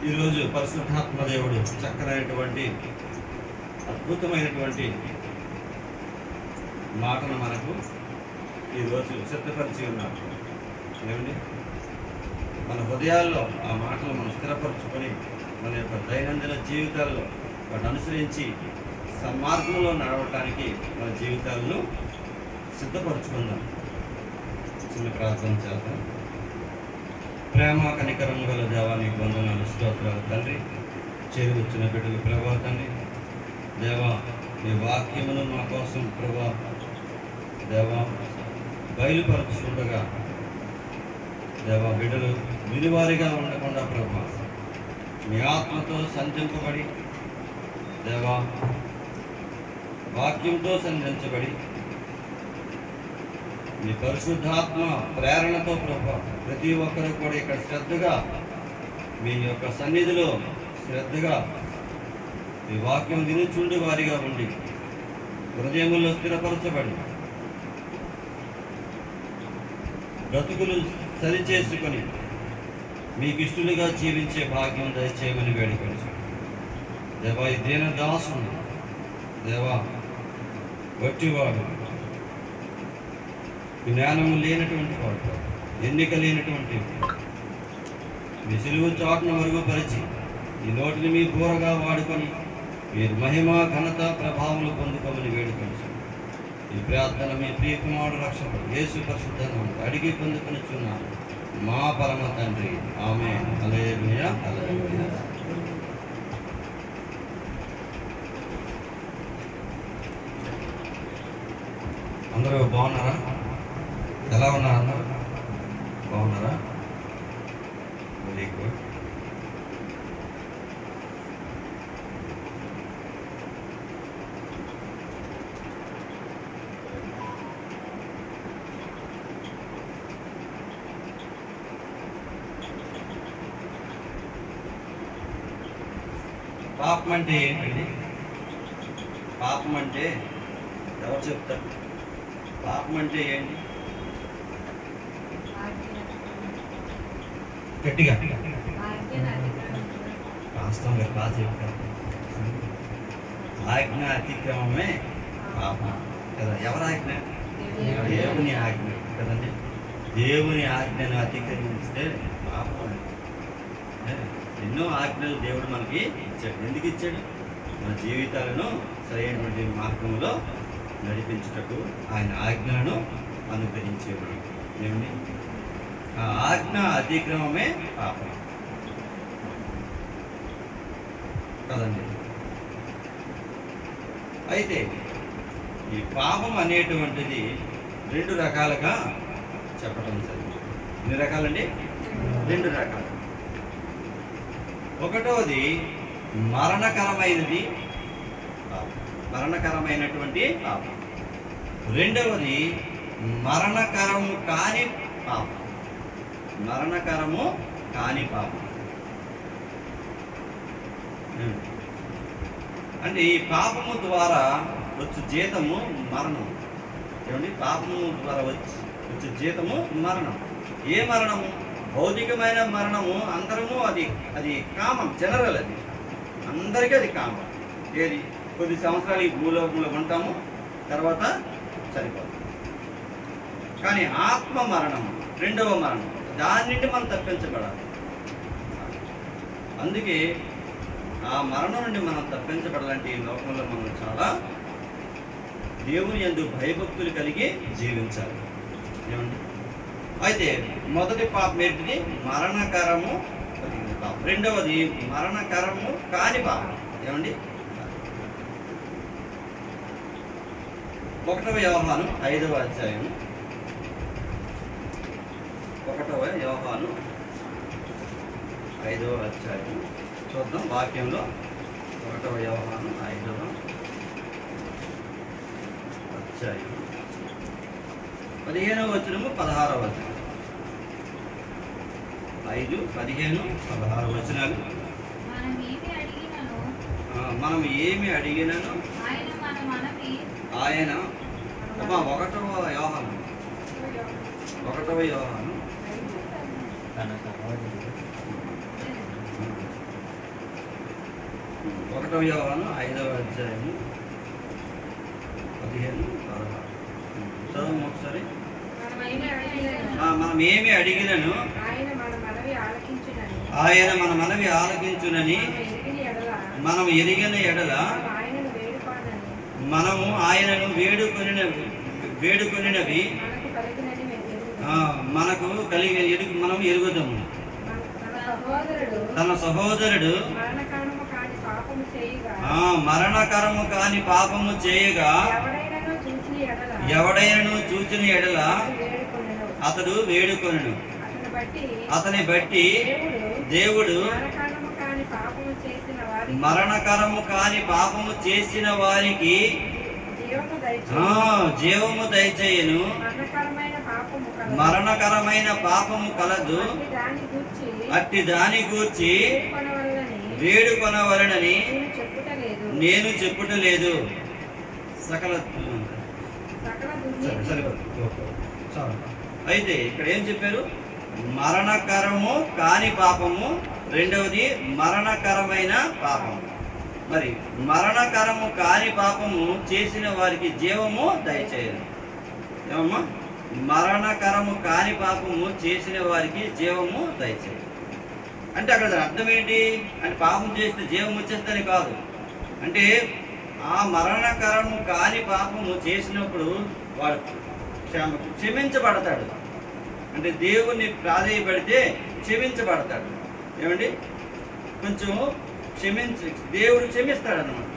ఈరోజు పరిశుద్ధాత్మ దేవుడు చక్కనైనటువంటి అద్భుతమైనటువంటి మాటను మనకు ఈరోజు సిద్ధపరిచి ఉన్నారు. ఏమండి, మన హృదయాల్లో ఆ మాటలు మనం స్థిరపరచుకొని మన యొక్క దైనందిన జీవితాల్లో వాటిని అనుసరించి సన్మార్గంలో నడవటానికి మన జీవితాలను సిద్ధపరచుకుందాం. చిన్న ప్రార్థన చేద్దాం. ప్రేమ కనికరం గల దేవా, నీకు వందనాలు, స్తోత్రాలు తండ్రి. చేరి వచ్చిన బిడ్డలు ప్రభా తండ్రి, దేవా నీ వాక్యమును మా కోసం ప్రభా దేవా బయలుపరచుకుండగా దేవా బిడ్డలు వినివారిగా ఉండకుండా ప్రభా నీ ఆత్మతో సంధింపబడి దేవా వాక్యంతో సంధించబడి నీ పరిశుద్ధాత్మ ప్రేరణతో ప్రభా ప్రతి ఒక్కరు కూడా ఇక్కడ శ్రద్ధగా మీ యొక్క సన్నిధిలో శ్రద్ధగా ఈ వాక్యం వినుచుండు వారిగా ఉండి హృదయములో స్థిరపరచబడి బ్రతుకులు సరిచేసుకొని మీకు ఇష్టలుగా జీవించే భాగ్యం దయచేయమని వేడుకొంచు దేవా. ఈ దీన దాసుని దేవా వట్టివాడు, జ్ఞానము లేనటువంటి వాడు, ఎన్నిక లేనటువంటి మీ సిలువు చాటును మరుగుపరిచి ఈ నోటిని మీ బూరగా వాడుకొని మీరు మహిమ ఘనత ప్రభావములు పొందుకోమని వేడుకొంచు. ఈ ప్రార్థన మీ ప్రియ కుమారుడు రక్షకుడు యేసు పరిశుద్ధనామమున అడిగి పొందుకొనుచున్నాను మా పరమ తండ్రి, ఆమేన్. హల్లెలూయా, హల్లెలూయా. అందరూ బాగున్నారా? ఎలా ఉన్నారు? అందరూ బాగున్నారా? Very good. పాపం అంటే ఏంటండి? పాపం అంటే ఎవరు చెప్తారు? పాపం అంటే ఏంటి? గట్టిగా వాస్తవంగా బాగా చెప్తారు. ఆజ్ఞ అతిక్రమమే పాపం కదా. ఎవరి ఆజ్ఞ? దేవుని ఆజ్ఞ కదండి. దేవుని ఆజ్ఞను అతిక్రమిస్తే పాపం. ఎన్నో ఆజ్ఞలు దేవుడు మనకి ఇచ్చాడు. ఎందుకు ఇచ్చాడు? మన జీవితాలను సరైనటువంటి మార్గంలో నడిపించుటకు ఆయన ఆజ్ఞలను అనుగ్రహించేవాడు. ఏమండి, ఆ ఆజ్ఞ అతిక్రమమే పాపం కదండి. అయితే ఈ పాపం అనేటువంటిది రెండు రకాలుగా చెప్పడం జరిగింది. ఎన్ని రకాలండి? రెండు రకాలు. ఒకటోది మరణకరమైనది పాపం, మరణకరమైనటువంటి పాపం. రెండవది మరణకరము కాని పాపం, మరణకరము కాని పాపం. అంటే ఈ పాపము ద్వారా వచ్చే జీతము మరణం. ఏమండి, పాపము ద్వారా వచ్చే జీతము మరణం. ఏ మరణము? భౌతికమైన మరణము. అందరము అది కామన్, జనరల్. అది అందరికీ అది కామన్. ఏది? కొద్ది సంవత్సరాలు ఈ భూలోకంలో ఉంటాము, తర్వాత చనిపోతాం. కానీ ఆత్మ మరణము రెండవ మరణం. దాని నుండి మనం తప్పించబడాలి. అందుకే ఆ మరణం నుండి మనం తప్పించబడాలంటే ఈ లోకంలో మనం చాలా దేవుని యందు భయభక్తులు కలిగి జీవించాలి. ఏమండి, అయితే మొదటి పాపం ఏంటిది? మరణకరము పాపం. రెండవది మరణకరము కాని పాపం. ఏమండి, 1 యోహాను 5వ అధ్యాయం. 1 యోహాను 5వ అధ్యాయం చూద్దాం. వాక్యంలో 1 యోహాను 5వ అధ్యాయం 15వ వచనము 16వ వచనం. 5, 15, 16 వచనాలు. మనం ఏమి అడిగినను ఆయన 1వ యోహాను తన 1వ యోహాను 5వ అధ్యాయము 15-16 చదువు ఒకసారి. మనం ఏమి అడిగినను ఆయన మన మనవి ఆలకించునని మనం ఎరిగిన ఎడల మనము ఆయనను వేడుకొనినవి మనకు మనం ఎరుగుదాము. తన సహోదరుడు మరణకరము కాని పాపము చేయగా ఎవడైనను చూచిన ఎడల అతడు వేడుకొనును. అతని బట్టి దేవుడు మరణకరము కాని పాపము చేసిన వారికి జీవము దయచేయను. మరణకరమైన పాపము కలదు, అట్టి దాని గూర్చి వేడుకొనవలెనని నేను చెప్పుటలేదు. అయితే ఇక్కడ ఏం చెప్పారు? మరణకరము కాని పాపము, రెండవది మరణకరమైన పాపము. మరి మరణకరము కాని పాపము చేసిన వారికి జీవము దయచేయను. ఏమమ్మా? మరణకరము కాని పాపము చేసిన వారికి జీవము దయచేయను అంటే అక్కడ అర్థం ఏంటి అంటే పాపం చేస్తే జీవం వచ్చేస్తని కాదు. అంటే ఆ మరణకరము కాని పాపము చేసినప్పుడు వాడు క్షమించబడతాడు. అంటే దేవుణ్ణి ప్రాధేయపడితే క్షమించబడతాడు. ఏమండి? కొంచెం దేవుడు క్షమిస్తాడు అన్నమాట.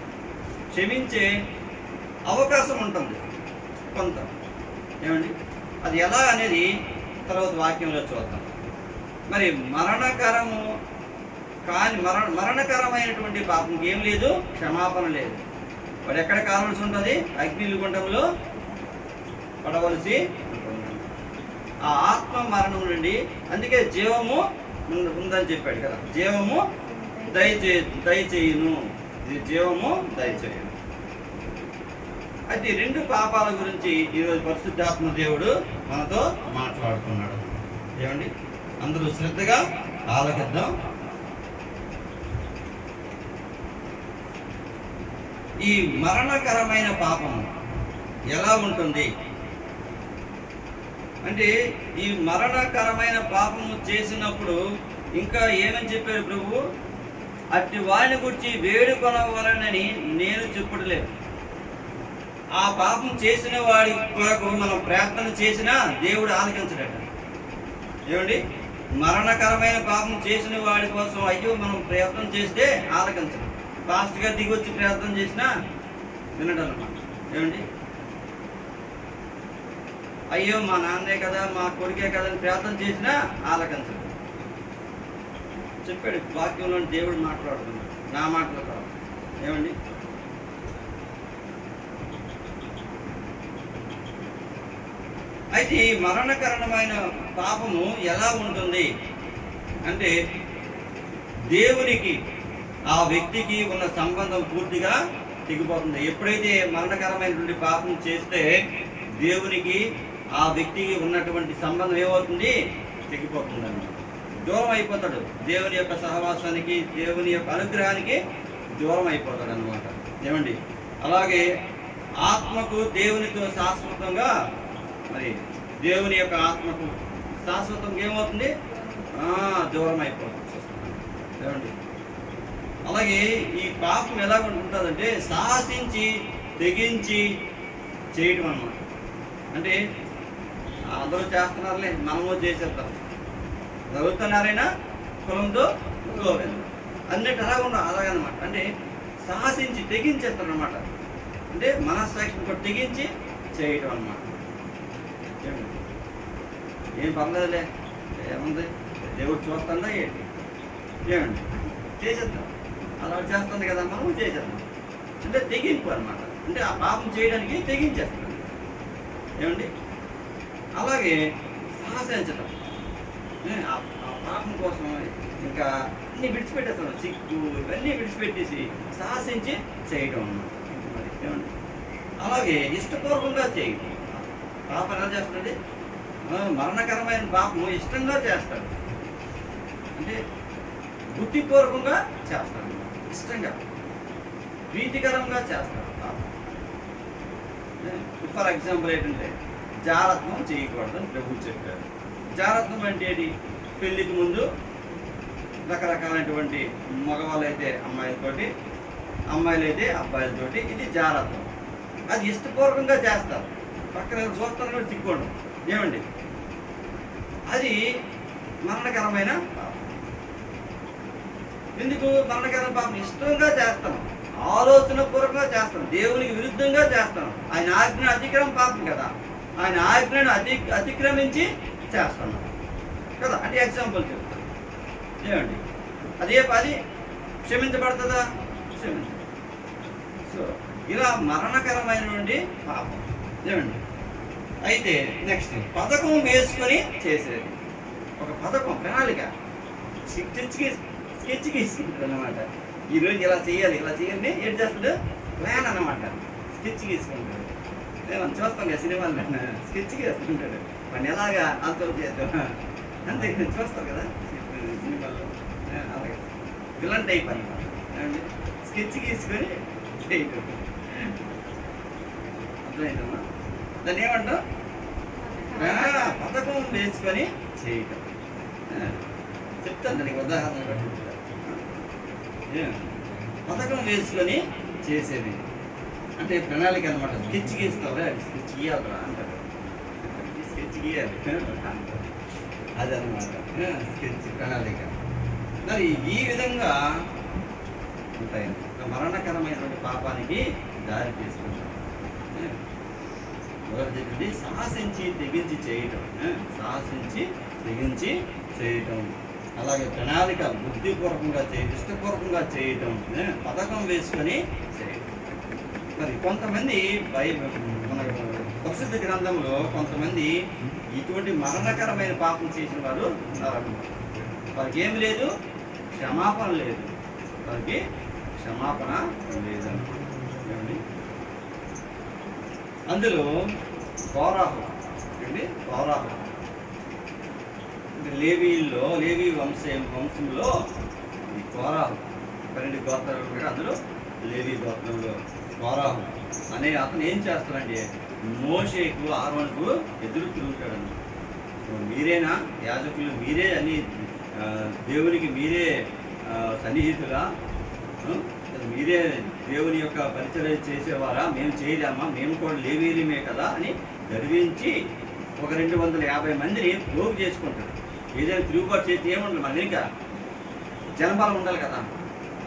క్షమించే అవకాశం ఉంటుంది కొంత. ఏమండి? అది ఎలా అనేది తర్వాత వాక్యంలో చూద్దాం. మరి మరణకరమైనటువంటి పాపం ఏం లేదు, క్షమాపణ లేదు. వాడు ఎక్కడ కావాల్సి ఉంటుంది? అగ్నిగుండంలో పడవలసి ఉంటుంది. ఆ ఆత్మ మరణం నుండి, అందుకే జీవము ఉందని చెప్పాడు కదా, జీవము దయచేయును. ఇది జీవము దయచేయును. అయితే రెండు పాపాల గురించి ఈరోజు పరిశుద్ధాత్మ దేవుడు మనతో మాట్లాడుతున్నాడు. ఏమండి? అందరూ శ్రద్ధగా ఆలకిద్దాం. ఈ మరణకరమైన పాపం ఎలా ఉంటుంది అంటే, ఈ మరణకరమైన పాపము చేసినప్పుడు ఇంకా ఏమని చెప్పారు ప్రభు? అట్టి వాడిని గురించి వేడుకొనవలనని నేను చెప్పట్లేదు. ఆ పాపం చేసిన వాడి కొరకు మనం ప్రార్థన చేసినా దేవుడు ఆలకించడట. ఏమండి? మరణకరమైన పాపం చేసిన వాడి కోసం అయ్యో మనం ప్రార్థన చేస్తే ఆలకించడం. ఫాస్ట్గా దిగొచ్చి ప్రార్థన చేసినా వినడం అన్నమాట. ఏమండి? అయ్యో మా నాన్నే కదా, మా కొడుకే కదా అని ప్రార్థన చేసినా ఆలకించడం. చెప్పాడు వాక్యంలో దేవుడు మాట్లాడుతున్నాడు, నా మాటలు కాదు. ఏమండి? అయితే ఈ మరణకరమైన పాపము ఎలా ఉంటుంది అంటే, దేవునికి ఆ వ్యక్తికి ఉన్న సంబంధం పూర్తిగా తెగిపోతుంది. ఎప్పుడైతే మరణకరమైనటువంటి పాపం చేస్తే దేవునికి ఆ వ్యక్తికి ఉన్నటువంటి సంబంధం ఏమవుతుంది? తెగిపోతుంది అన్నమాట. దూరం అయిపోతాడు. దేవుని యొక్క సహవాసానికి, దేవుని యొక్క అనుగ్రహానికి దూరం అయిపోతాడు అన్నమాట. ఏమండి? అలాగే ఆత్మకు దేవునితో శాశ్వతంగా, మరి దేవుని యొక్క ఆత్మకు శాశ్వతంగా ఏమవుతుంది? దూరం అయిపోతుంది. ఏమండి? అలాగే ఈ పాపం ఎలా ఉంటుందంటే, సాహసించి తెగించి చేయడం అన్నమాట. అంటే అందరూ చేస్తున్నారులే, మనము చేసేద్దాం, చదువుతున్నారైనా కులంతో గోవిందం అన్నట్టు అలాగనమాట. అంటే సాహసించి తెగించేస్తారు అనమాట. అంటే మనస్సాక్షిని తెగించి చేయడం అన్నమాట. ఏం పర్లేదులే, ఏముంది, దేవుడు చూస్తుందా ఏంటి? ఏమండి? చేసేద్దాం, అలా చేస్తుంది కదా, మనం చేసేద్దాం. అంటే తెగింపు అనమాట. అంటే ఆ పాపం చేయడానికి తెగించేస్తాం. ఏమండి? అలాగే సాహసించడం, ఆ పాపం కోసం ఇంకా అన్నీ విడిచిపెట్టేస్తాం, సిగ్గు ఇవన్నీ విడిచిపెట్టేసి సాహసించి చేయడం అన్నమాట. ఏమండి? అలాగే ఇష్టపూర్వకంగా చేయడం. పాపం ఎలా చేస్తాడంటే, మరణకరమైన పాపము ఇష్టంగా చేస్తాడు. అంటే బుద్ధిపూర్వకంగా చేస్తాడు, ఇష్టంగా. ప్రీతికరంగా చేస్తారు పాపం. ఫర్ ఎగ్జాంపుల్ ఏంటంటే జారత్వం చేయకూడదని ప్రభు చెప్పారు. జారత్వం అంటే ఏంటి? పెళ్ళికి ముందు రకరకాలైనటువంటి మగవాళ్ళు అయితే అమ్మాయిలతోటి, అమ్మాయిలు అయితే అబ్బాయిలతోటి, ఇది జారత్వం. అది ఇష్టపూర్వకంగా చేస్తారు. పక్కన చూస్తాను కూడా సిగ్గుండదు. ఏమండి, అది మరణకరమైన పాపం. ఎందుకు మరణకరమైన పాపం? ఇష్టంగా చేస్తాం, ఆలోచన పూర్వకంగా చేస్తాం, దేవునికి విరుద్ధంగా చేస్తాం. ఆయన ఆజ్ఞను అతిక్రమం పాపం కదా, ఆయన ఆజ్ఞను అతిక్రమించి చేస్తున్నాం కదా. అంటే ఎగ్జాంపుల్ చెప్తాను. ఏమండి, అది క్షమించబడుతుందా? క్షమించ. సో ఇలా మరణకరమైనటువంటి పాపం. ఏమండి, అయితే నెక్స్ట్ పథకం వేసుకొని చేసేది. ఒక పథకం, ప్రణాళిక, స్కెచ్ గీసుకుంటాడు అనమాట. ఈరోజు ఇలా చేయాలి, ఇలా చేయాలని ఏం చేస్తాడు? ప్లాన్ అనమాట. స్కెచ్ గీసుకుంటాడు. మనం చూస్తాం కదా సినిమాల్లో, స్కెచ్ గీసుకుంటాడు. వాడిని ఎలాగా అంతరం చేద్దాం అంతే చూస్తాం కదా సినిమాల్లో. అలాగే విలన్ టైప్ అనమాట. స్కెచ్ గీసుకొని చేయటం. అర్థమైందమ్మా? దాన్ని ఏమంటాం? పథకం వేసుకొని చేయటం. చెప్తాను దానికి ఉదాహరణ పట్టించారు. పథకం వేసుకొని చేసేది అంటే ప్రణాళిక అనమాట. స్కెచ్ గీస్తావురా, స్కెచ్ గీయాలరా అంటారు. స్కెచ్ గీయాలి అదనమాట స్కెచ్, ప్రణాళిక. మరి ఈ విధంగా ఉంటాయి. మరణకరమైనటువంటి పాపానికి దారి తీసుకుంటాం. మొదటిది సాహసించి తెగించి చేయటం. సాహసించి తెగించి చేయటం. అలాగే ప్రణాళిక బుద్ధిపూర్వకంగా చేయటం, ఇష్టపూర్వకంగా చేయటం, పథకం వేసుకొని చేయటం. మరి కొంతమంది మన పరిశుద్ధ గ్రంథంలో కొంతమంది ఇటువంటి మరణకరమైన పాపం చేసిన వారు ఉన్నారు. వారికి ఏమి లేదు? క్షమాపణ లేదు. వారికి క్షమాపణ లేదండి. అందులో కోరాహు అండి, కోరాహు లేవి వంశంలో ఈ కోరాహు 12 గోత్రాలు కూడా, అందులో లేవి గోత్రంలో కోరాహు అనే అతను ఏం చేస్తాడంటే మోషేకు, ఆరోనుకు ఎదురు తిరుగుతాడన్న. మీరేనా యాజకులు? మీరే అని దేవునికి మీరే సన్నిహితులా? మీరే దేవుని యొక్క పరిచర్య చేసేవారా? మేము చేయలేమా? మేము కూడా లేవీలమే కదా అని గర్వించి ఒక 250 మందిని పోగు చేసుకుంటాడు. ఏదైనా తిరుగుబాటు చేసి ఏముండదు, మన ఇంకా జనబలం ఉండాలి కదా.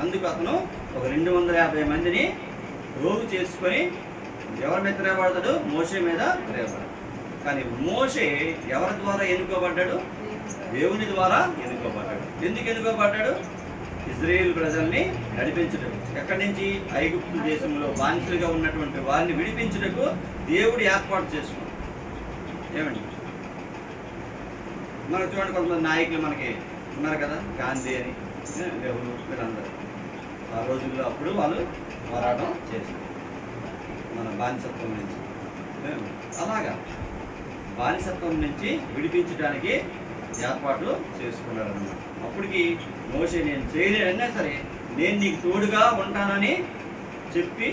అందుకు అతను ఒక 250 మందిని పోగు చేసుకొని ఎవరి మీద తిరగబడతాడు? మోషే మీద తిరగబడ్డాడు. కానీ మోషే ఎవరి ద్వారా ఎన్నుకోబడ్డాడు? దేవుని ద్వారా ఎన్నుకోబడ్డాడు. ఎందుకు ఎన్నుకోబడ్డాడు? ఇజ్రాయేల్ ప్రజల్ని నడిపించడం. ఎక్కడి నుంచి? ఐగుప్తు దేశంలో బానిసలుగా ఉన్నటువంటి వారిని విడిపించుటకు దేవుడు ఏర్పాటు చేసుకున్నాడు. ఏమండి, మనకు చూడండి, కొంతమంది నాయకులు మనకి ఉన్నారు కదా, గాంధీ అని, నెహ్రూ, వీళ్ళందరూ ఆ రోజుల్లో అప్పుడు వాళ్ళు పోరాటం చేశారు మన బానిసత్వం నుంచి. అలాగా బానిసత్వం నుంచి విడిపించడానికి ఏర్పాటు చేసుకున్నారన్నమాట. అప్పటికి మోషే నేను చేయలేనన్నా సరే నేను నీకు తోడుగా ఉంటానని చెప్పి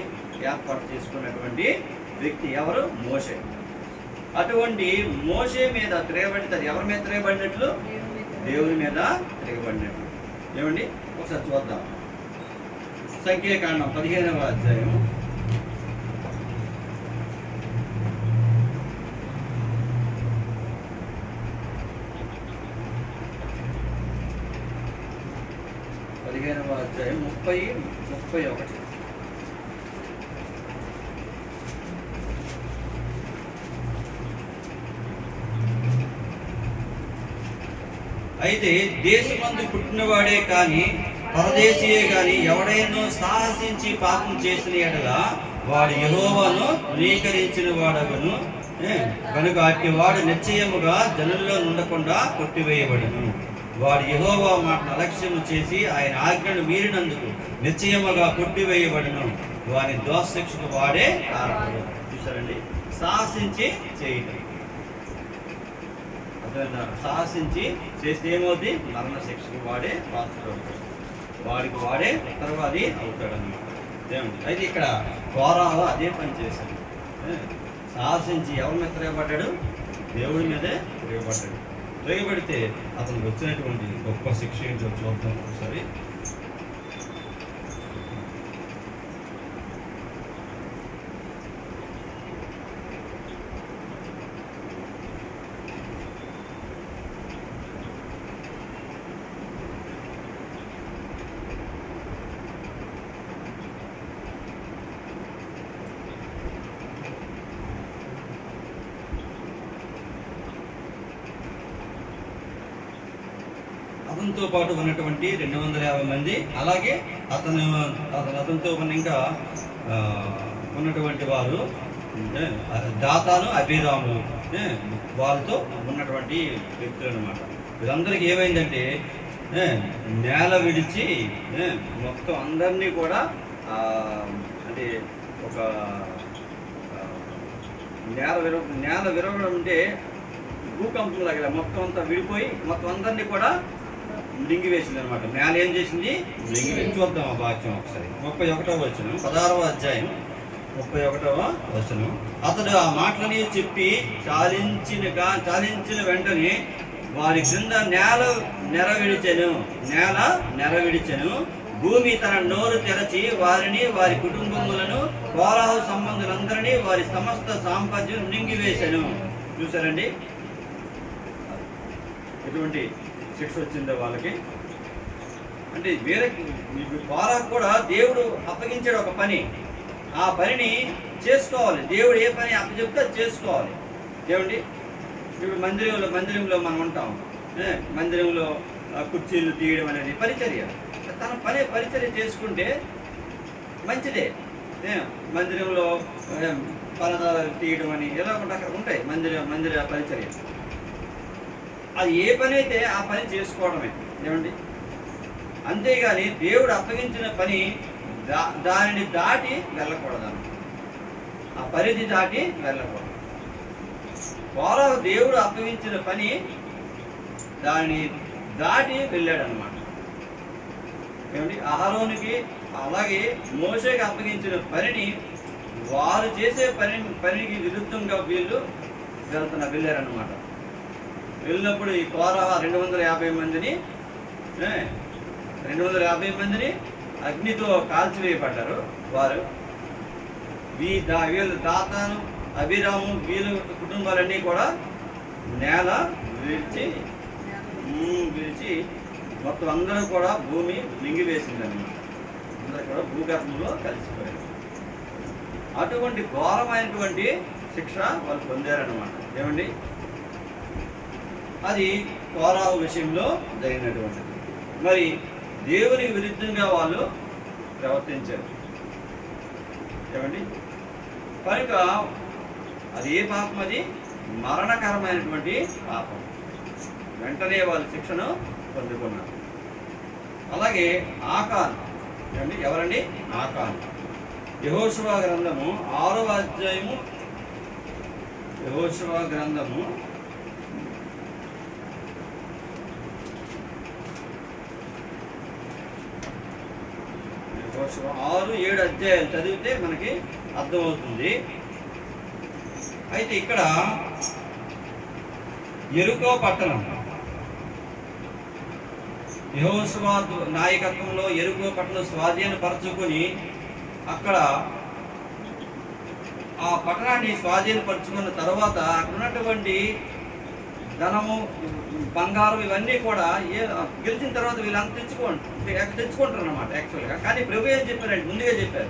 ఏర్పాటు చేసుకున్నటువంటి వ్యక్తి ఎవరు? మోషే. అటువంటి మోషే మీద తిరగబడితే ఎవరి మీద తిరగబడినట్లు? దేవుని మీద తిరగబడినట్లు. ఏమండి, ఒకసారి చూద్దాం. సంఖ్యాకాండం 15వ అధ్యాయం. అధ్యాయం 30-31. అయితే దేశమందు పుట్టినవాడే కానీ పరదేశీయే కానీ ఎవడైనా సాహసించి పాపం చేసిన ఎడల వాడు యెహోవాను ధృవీకరించిన వాడగును కనుక అట్టి వాడు నిశ్చయముగా జనుల్లో ఉండకుండా కొట్టివేయబడును. వాడు యెహోవా మాటను అలక్ష్యము చేసి ఆయన ఆజ్ఞను మీరినందుకు నిశ్చయముగా కొట్టివేయబడును. వారి దోషశిక్షకు వాడే కారణం. చూసారండి, సాహసించి చేయటం. సాహసించి చేస్తే ఏమవుతుంది? మరణ శిక్షకు వాడే పాత్రుడు అవుతాడు. వాడికి వాడే ఉత్తరవాది అవుతాడు అన్నమాట. దేవుడు అయితే ఇక్కడ కోరాహు అదే పని చేశాడు. సాహసించి ఎవరి మీద తిరగబడ్డాడు? దేవుడి మీదే తిరగబడ్డాడు. తిరగబడితే అతనికి వచ్చినటువంటి గొప్ప శిక్ష ఏంటో చూద్దాం ఒకసారి. అతనితో పాటు ఉన్నటువంటి 250 మంది, అలాగే అతనితో ఇంకా ఉన్నటువంటి వారు దాతాను, అభిరాము, వాళ్ళతో ఉన్నటువంటి వ్యక్తులు అన్నమాట. వీరందరికీ ఏమైందంటే నేల విడిచి మొత్తం అందరినీ కూడా అంటే ఒక నేల విరవడం అంటే భూకంపం దగ్గర మొత్తం అంతా విడిపోయి మొత్తం అందరినీ కూడా మింగివేసింది అనమాట. నేల ఏం చేసింది? మింగివేసి. చూద్దాం ఆ వాక్యం ఒకసారి. 31వ వచనం, 16వ అధ్యాయం 31వ వచనం. అతడు ఆ మాటలని చెప్పి చాలించిన వెంటనే వారి క్రింద నేల నెరవిడిచెను. భూమి తన నోరు తెరచి వారిని, వారి కుటుంబములను, కోరాహు సంబంధులందరినీ, వారి సమస్త సాంపత్యం మింగివేశాను. చూసారండి ఎటువంటి శిక్ష వచ్చిందో వాళ్ళకి. అంటే వేరే కోరాహు కూడా దేవుడు అప్పగించాడు ఒక పని. ఆ పనిని చేసుకోవాలి. దేవుడు ఏ పని అప్పచెప్తే అది చేసుకోవాలి. దేవుడి ఇప్పుడు మందిరంలో మనం ఉంటాం. మందిరంలో కుర్చీలు తీయడం అనేది పరిచర్య. తన పరిచర్య చేసుకుంటే మంచిదే. మందిరంలో పరదాలు తీయడం అని ఎలా అక్కడ ఉంటాయి మందిర పరిచర్య. అది ఏ పని అయితే ఆ పని చేసుకోవడమే. ఏమండి, అంతేగాని దేవుడు అప్పగించిన పని దానిని దాటి వెళ్ళకూడదు. ఆ పరిధి దాటి వెళ్ళకూడదు. కోరాహు దేవుడు అప్పగించిన పని దానిని దాటి వెళ్ళాడు అన్నమాట. ఏమండి, అహరోనుకి అలాగే మోషేకి అప్పగించిన పనిని వారు చేసే పనికి విరుద్ధంగా వీళ్ళు వెళ్ళారన్నమాట. వెళ్ళినప్పుడు ఈ కోరాహు 250 మందిని అగ్నితో కాల్చివేయబడ్డారు. వారు వీళ్ళు దాతాను, అభిరాము, వీళ్ళ కుటుంబాలన్నీ కూడా నేల విరిచి మొత్తం అందరూ కూడా భూమి మింగివేసిందన్నమాట. అందరూ కూడా భూగర్భంలో కలిసిపోయారు. అటువంటి ఘోరమైనటువంటి శిక్ష వాళ్ళు పొందారన్నమాట. ఏమండి, అది కోరాహు విషయంలో జరిగినటువంటిది. మరి దేవునికి విరుద్ధంగా వాళ్ళు ప్రవర్తించారు. ఏమండి, కనుక అది ఏ పాపం? అది మరణకరమైనటువంటి పాపం. వెంటనే వాళ్ళు శిక్షను పొందుకున్నారు. అలాగే ఆకాన్. ఏమండి, ఎవరండి? ఆకాన్. యెహోషువ గ్రంథము 6వ అధ్యాయము, యెహోషువ గ్రంథము 6-7 అధ్యాయాలు చదివితే మనకి అర్థమవుతుంది. అయితే ఇక్కడ యెరికో పట్టణం, యెహోషువ నాయకత్వంలో యెరికో పట్టణం స్వాధీనపరచుకొని అక్కడ ఆ పట్టణాన్ని స్వాధీనపరచుకున్న తర్వాత అక్కడ ఉన్నటువంటి ధనము, బంగారం ఇవన్నీ కూడా గెలిచిన తర్వాత వీళ్ళంతా తెచ్చుకుంటారు అన్నమాట యాక్చువల్గా. కానీ ప్రభు ఏం చెప్పారంటే ముందుగా చెప్పారు,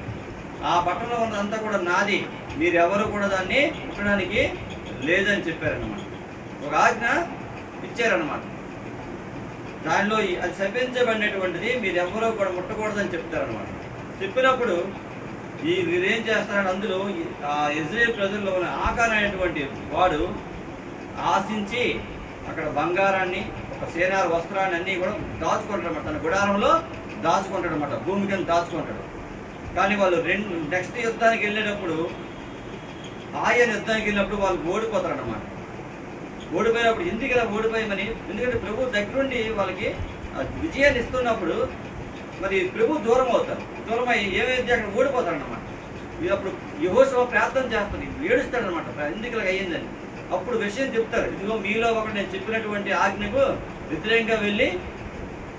ఆ పట్టణంలో ఉన్నదంతా కూడా నాది, మీరెవరు కూడా దాన్ని ముట్టడానికి లేదని చెప్పారన్నమాట. ఒక ఆజ్ఞ ఇచ్చారన్నమాట. దానిలో అది శపించబడినటువంటిది మీరెవరో కూడా ముట్టకూడదని చెప్తారనమాట. చెప్పినప్పుడు వీరేం చేస్తారంటే అందులో ఇజ్రాయేల్ ప్రజల్లో ఉన్న ఆకాన్ అనేటువంటి వాడు ఆశించి అక్కడ బంగారాన్ని, ఒక సేనార వస్త్రాన్ని అన్నీ కూడా దాచుకుంటాడనమాట. తన గుడారంలో దాచుకుంటాడనమాట, భూమి కింద దాచుకుంటాడు. కానీ వాళ్ళు నెక్స్ట్ యుద్ధానికి వెళ్ళేటప్పుడు, యుద్ధానికి వెళ్ళినప్పుడు వాళ్ళు ఓడిపోతారన్నమాట. ఓడిపోయినప్పుడు ఎందుకు ఇలా ఓడిపోయామని, ఎందుకంటే ప్రభు దగ్గరుండి వాళ్ళకి విజయాన్ని ఇస్తున్నప్పుడు మరి ప్రభు దూరం అవుతారు. దూరమై ఏమైతే అక్కడ ఓడిపోతాడు అనమాట. అప్పుడు యెహోషువ ప్రార్థన చేస్తాడు, ఏడుస్తాడు అనమాట, ఎందుకు ఇలా అయ్యిందని. అప్పుడు విషయం చెప్తారు, ఇదిగో మీలో ఒకటి నేను చెప్పినటువంటి ఆజ్ఞకు వ్యతిరేకంగా వెళ్ళి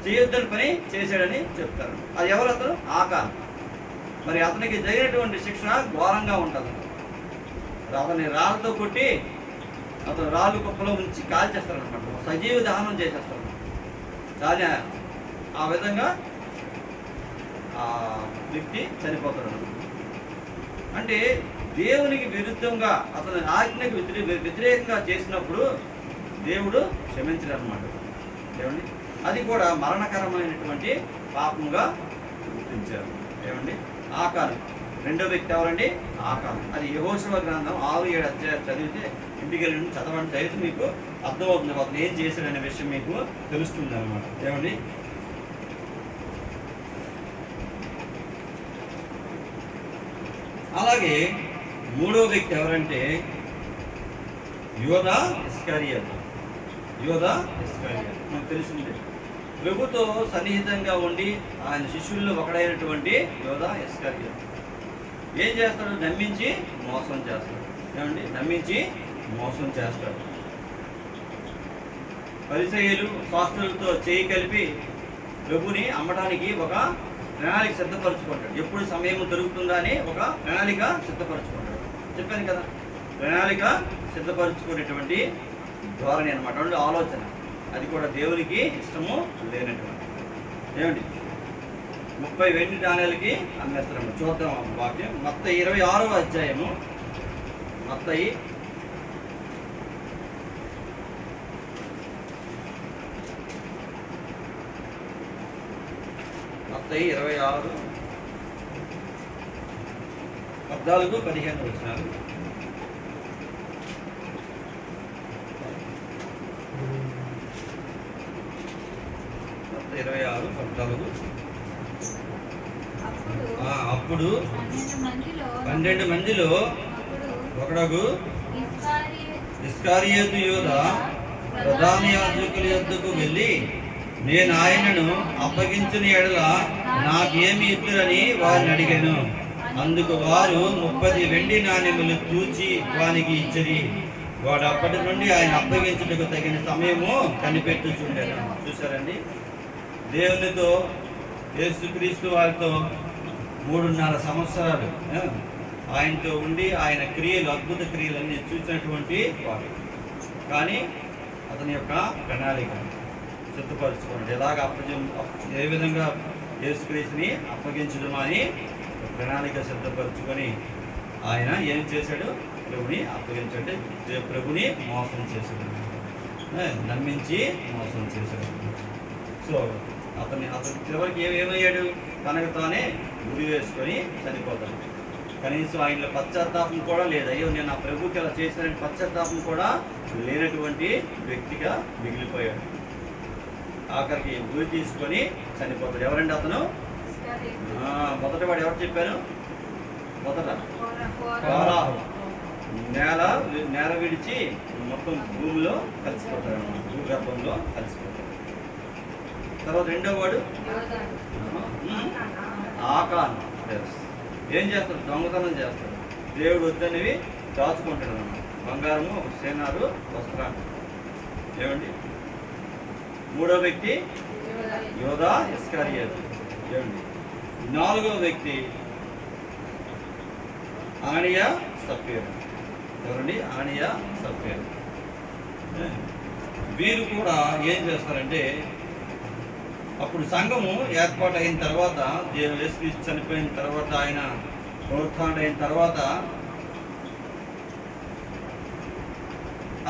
చేయొద్దని పని చేశాడని చెప్తారు. అది ఎవరు? అతను ఆకాన్. మరి అతనికి జరిగినటువంటి శిక్ష ఘోరంగా ఉంటుంది. అతన్ని రాళ్ళతో కొట్టి అతను రాళ్ళు కుప్పలో ఉంచి కాల్చేస్తారనమాట, సజీవ దహనం చేసేస్తాడు. కానీ ఆ విధంగా ఆ వ్యక్తి చనిపోతాడు. అంటే దేవునికి విరుద్ధంగా అతని ఆజ్ఞకు వ్యతిరేకంగా చేసినప్పుడు దేవుడు క్షమించడు అనమాట. ఏమండి, అది కూడా మరణకరమైనటువంటి పాపంగా గుర్తించారు. ఏమండి, ఆకాను. రెండో వ్యక్తి ఎవరండి? ఆకాను. అది యెహోషువ గ్రంథం 6-7 అధ్యాయాలు చదివితే ఇంటికి వెళ్ళి చదవండి, చదివితే మీకు అర్థమవుతుంది అతను ఏం చేశాడనే విషయం మీకు తెలుస్తుంది అనమాట. ఏమండి, అలాగే మూడో వ్యక్తి ఎవరంటే యోధా ఇస్కరియోతు. యోధా ఇస్కరియోతు మనకు తెలిసిందే. ప్రభుతో సన్నిహితంగా ఉండి ఆయన శిష్యుల్లో ఒకడైనటువంటి యోధా ఇస్కరియోతు ఏం చేస్తాడు? నమ్మించి మోసం చేస్తాడు. ఏమండి, నమ్మించి మోసం చేస్తాడు. పరిసయ్యులు శాస్త్రులతో చేయి కలిపి ప్రభుని అమ్మడానికి ఒక ప్రణాళిక సిద్ధపరచుకుంటాడు. ఎప్పుడు సమయం దొరుకుతుందా అని ఒక ప్రణాళిక సిద్ధపరచుకుంటాడు. చెప్పాను కదా, ప్రణాళిక సిద్ధపరచుకునేటువంటి ధోరణి అనమాట, ఆలోచన. అది కూడా దేవునికి ఇష్టము లేనటువంటి. ఏమండి, 30 వెండి నాణేలకి అమ్మేస్తారన్నమాట. చూద్దాం వాక్యం. మత్తయి 26వ అధ్యాయము. మత్తయి 26 14-15 వచనాలు. మత్తయి 26:14. అప్పుడు 12 మందిలో ఒకడగు ఇస్కరియోతు యూదా ప్రధాన యాజకుల యొద్దకు వెళ్ళి, నేను ఆయనను అప్పగించిన ఎడల నాకేమి ఇద్దురని వారిని అడిగాను. అందుకు వారు 30 వెండి నాణెములు తూచి వానికి ఇచ్చిరి. వాడు అప్పటి నుండి ఆయన అప్పగించుటకు తగిన సమయము కనిపెట్టుచుండాను. చూసారండి, దేవునితో యేసుక్రీస్తు వారితో 3.5 సంవత్సరాలు ఆయనతో ఉండి ఆయన క్రియలు, అద్భుత క్రియలన్నీ చూసినటువంటి వాడు. కానీ అతని యొక్క ప్రణాళిక సిద్ధపరచుకోండి, ఎలాగ ఏ విధంగా యేసుక్రీస్తుని అప్పగించడం అని ప్రణాళిక సిద్ధపరచుకొని ఆయన ఏం చేశాడు? ప్రభుని అప్పగించండి, ప్రభుని మోసం చేశాడు, నమ్మించి మోసం చేశాడు. సో అతను చివరికి ఏమయ్యాడు? తనకు తానే గురి వేసుకొని చనిపోతాడు. కనీసం ఆయనలో పశ్చాత్తాపం కూడా లేదు. అయ్యో నేను ఆ ప్రభుకి అలా చేశానని పశ్చాత్తాపం కూడా లేనటువంటి వ్యక్తిగా మిగిలిపోయాడు. ఆఖరికి గురి తీసుకొని చనిపోతాడు. ఎవరండి అతను? మొదట వాడు ఎవరు చెప్పాను? మొదట కోరాహు. నేల విడిచి మొత్తం భూమిలో కలిసిపోతాడు, భూగర్భంలో కలిసిపోతాడు. తర్వాత రెండో వాడు ఆకాన్. ఏం చేస్తాడు? దొంగతనం చేస్తాడు. దేవుడు వద్దనేవి దాచుకుంటాడు అన్నమాట. బంగారము, సేనారు, వస్త్రాలు. ఏమండి, మూడో వ్యక్తి యోధా ఇస్కరియోతు. ఏమండి, నాలుగో వ్యక్తి ఆనియా సప్పీరా. ఎవరండి? ఆనియా సప్పీరా. వీరు కూడా ఏం చేస్తారంటే, అప్పుడు సంఘము ఏర్పాటు అయిన తర్వాత, యేసుక్రీస్తు చనిపోయిన తర్వాత, ఆయన పునరుత్థానం అయిన తర్వాత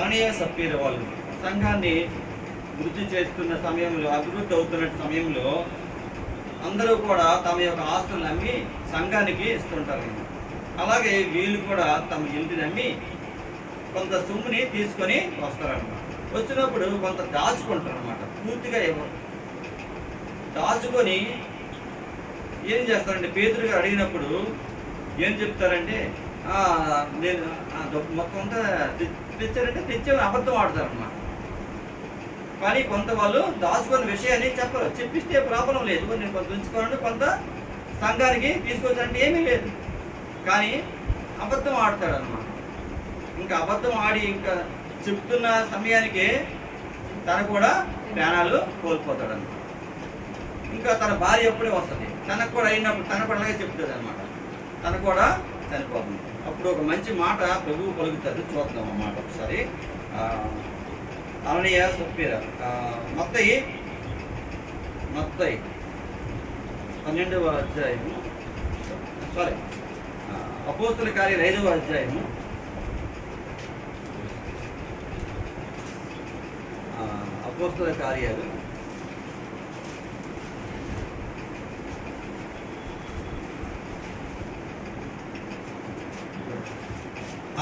ఆనియా సప్పీరా వాళ్ళు సంఘాన్ని వృద్ధి చేస్తున్న సమయంలో, అభివృద్ధి అవుతున్న సమయంలో అందరూ కూడా తమ యొక్క ఆస్తులను అమ్మి సంఘానికి ఇస్తుంటారు. అలాగే వీళ్ళు కూడా తమ ఇంటిని అమ్మి కొంత సొమ్ముని తీసుకొని వస్తారన్నమాట. వచ్చినప్పుడు కొంత దాచుకుంటారు అన్నమాట, పూర్తిగా ఇవ్వరు. దాచుకొని ఏం చేస్తారంటే, పేతురు గారు అడిగినప్పుడు ఏం చెప్తారంటే, నేను మొత్తం అంతా తెచ్చారంటే తెచ్చామని అబద్ధం ఆడతారు అన్నమాట. కానీ కొంత వాళ్ళు దాచుకున్న విషయాన్ని చెప్పరు. చెప్పిస్తే ప్రాబ్లం లేదు, నేను కొంత ఉంచుకోవాలంటే కొంత సంఘానికి తీసుకొచ్చారంటే ఏమీ లేదు. కానీ అబద్ధం ఆడతాడు అనమాట. ఇంకా అబద్ధం ఆడి ఇంకా చెప్తున్న సమయానికి తను కూడా ప్రాణాలు కోల్పోతాడు అనమాట. ఇంకా తన భార్య ఎప్పుడే వస్తుంది, తనకు కూడా అయినప్పుడు తన కూడా అలాగే చెప్తుంది అనమాట, తను కూడా చనిపోతుంది. అప్పుడు ఒక మంచి మాట ప్రభువు పలుకుతాడు, చూద్దాం అన్నమాట ఒకసారి. అననీయ సప్పీరా మత్తయి 12వ అధ్యాయము, అపోస్తుల కార్యాలు 5వ అధ్యాయము, అపోస్తుల కార్యాలు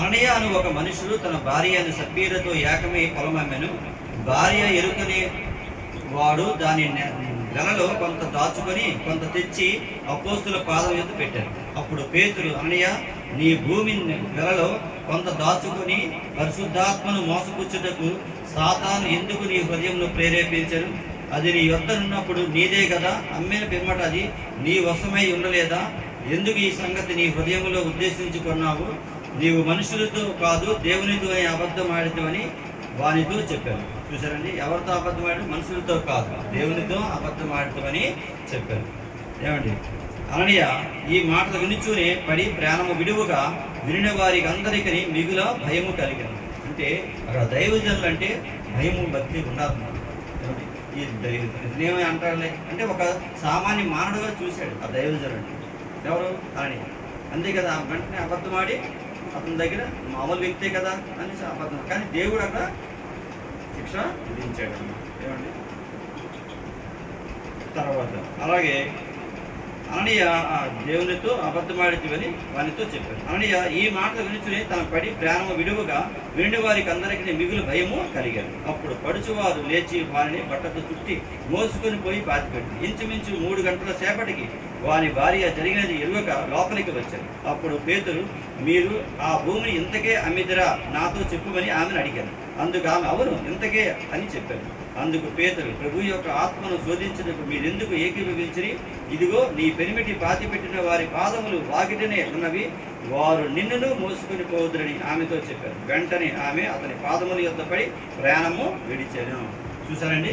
'అననీయ అను ఒక మనుషుడు తన భార్య అయిన సప్పీరతో ఏకమై పొలమమ్మెను. భార్య ఎరుకని వాడు దాని నెలలో కొంత దాచుకొని కొంత తెచ్చి అపోస్తుల పాదం ఎత్తు పెట్టారు. అప్పుడు పేతురు, అననీయ, నీ భూమి నెలలో కొంత దాచుకొని పరిశుద్ధాత్మను మోసపుచ్చుటకు సాతాను ఎందుకు నీ హృదయంలో ప్రేరేపించను? అది నీ యొద్దనున్నప్పుడు నీదే కదా, అమ్మిన పిమ్మట అది నీ వశమై ఉండలేదా? ఎందుకు ఈ సంగతి నీ హృదయంలో ఉద్దేశించుకున్నావు? నీవు మనుషులతో కాదు దేవునితో అబద్ధం ఆడితేవని వానితో చెప్పాను. చూసారండి, ఎవరితో అబద్ధం ఆడి? మనుషులతో కాదు దేవునితో అబద్ధం ఆడితేవని చెప్పాను. ఏమండి, అననీయ ఈ మాటలు వినుచూనే పడి ప్రాణము విడువగా వినిన వారికి అందరికీ మిగుల భయము కలిగాను. అంటే అక్కడ దైవజనులు అంటే భయము భక్తి ఉండాలి. ఈ ఏమై అంటారులే అంటే ఒక సామాన్య మానవుడుగా చూశాడు ఆ దైవజనుడు. ఎవరు? అననీయ. అంతే కదా, వెంటనే అబద్ధం ఆడి అతని దగ్గర మామూలు వ్యక్తే కదా అని అబద్ధం, కానీ దేవుడు అక్కడ శిక్ష విధించాడు. ఏమండి, తర్వాత అలాగే అననీయ దేవునితో అబద్ధమాడితివని వానితో చెప్పాడు. అననీయ ఈ మాటలు వినుచుని తన పడి ప్రాణము విడువగా విని వారికి అందరికీ మిగులు భయము కలిగారు. అప్పుడు పడుచువారు లేచి వారిని బట్టతో చుట్టి మోసుకొని పోయి పాతిపెట్టి ఇంచుమించు 3 గంటల సేపటికి వాని భార్య జరిగినది ఎరుగక లోపలికి వచ్చారు. అప్పుడు పేతురు, మీరు ఆ భూమిని ఇంతకే అమ్మిదిరా, నాతో చెప్పుమని ఆమెను అడిగాను. అందుకు ఆమె, అవును ఇంతకే అని చెప్పారు. అందుకు పేతురు, ప్రభు యొక్క ఆత్మను శోధించుటకు మీరెందుకు ఏకీభవించిరి? ఇదిగో నీ పెనిమిటి పాతిపెట్టిన వారి పాదములు వాకిటనే ఉన్నవి, వారు నిన్నును మోసుకొని పోవద్దని ఆమెతో చెప్పారు. వెంటనే ఆమె అతని పాదముల యొద్ద పడి ప్రాణము విడిచాను. చూసారండి,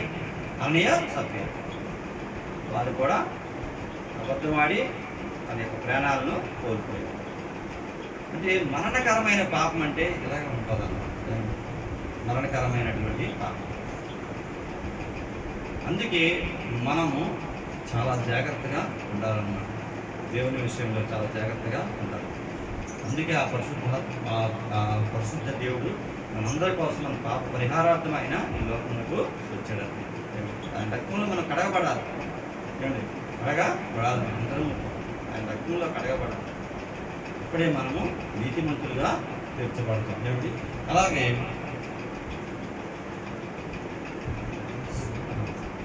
అననీయ సప్పీరా వారు కూడా అబద్ధమాడి తన యొక్క ప్రాణాలను కోల్పోయారు. అంటే మరణకరమైన పాపం అంటే ఇలాగ ఉంటుందన్నమాట, మరణకరమైనటువంటి పాపం. అందుకే మనము చాలా జాగ్రత్తగా ఉండాలన్నమాట, దేవుని విషయంలో చాలా జాగ్రత్తగా ఉండాలి. అందుకే ఆ పరిశుద్ధ దేవుడు మనందరి కోసం మన పాప పరిహారార్థమైన ఈ లోకంలో వచ్చాడు. ఆయన రక్తంలో మనం కడగబడాలి. ఏమండి, కడగబడాలి, అందరూ ఆయన రక్తంలో కడగబడాలి. ఇప్పుడే మనము నీతిమంతులుగా తీర్చబడతాం. ఏమిటి, అలాగే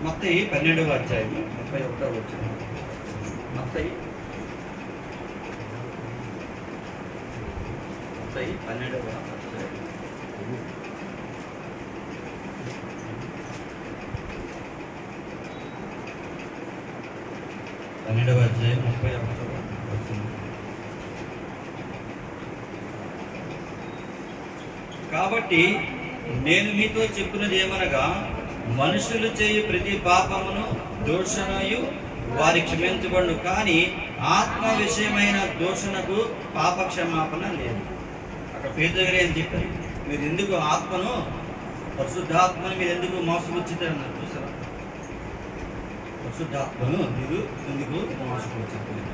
మత్తయి 12వ అధ్యాయము 31వ వచనం. మత్తయి 12వ అధ్యాయం 31వ వచనం. కాబట్టి నేను మీతో చెప్పినది ఏమనగా, మనుషులు చేయు ప్రతి పాపమును దూషణయు వారి క్షమించబడును, కానీ ఆత్మ విషయమైన దూషణకు పాప క్షమాపణ లేదు. అక్కడ పేతురు గారు ఏం చెప్పారు? మీరు ఎందుకు ఆత్మను, పరిశుద్ధాత్మను మీరు ఎందుకు మోసపుచ్చుతారన్నారు? చూసారా, పరిశుద్ధాత్మను మీరు ఎందుకు మోసపుచ్చుతారు?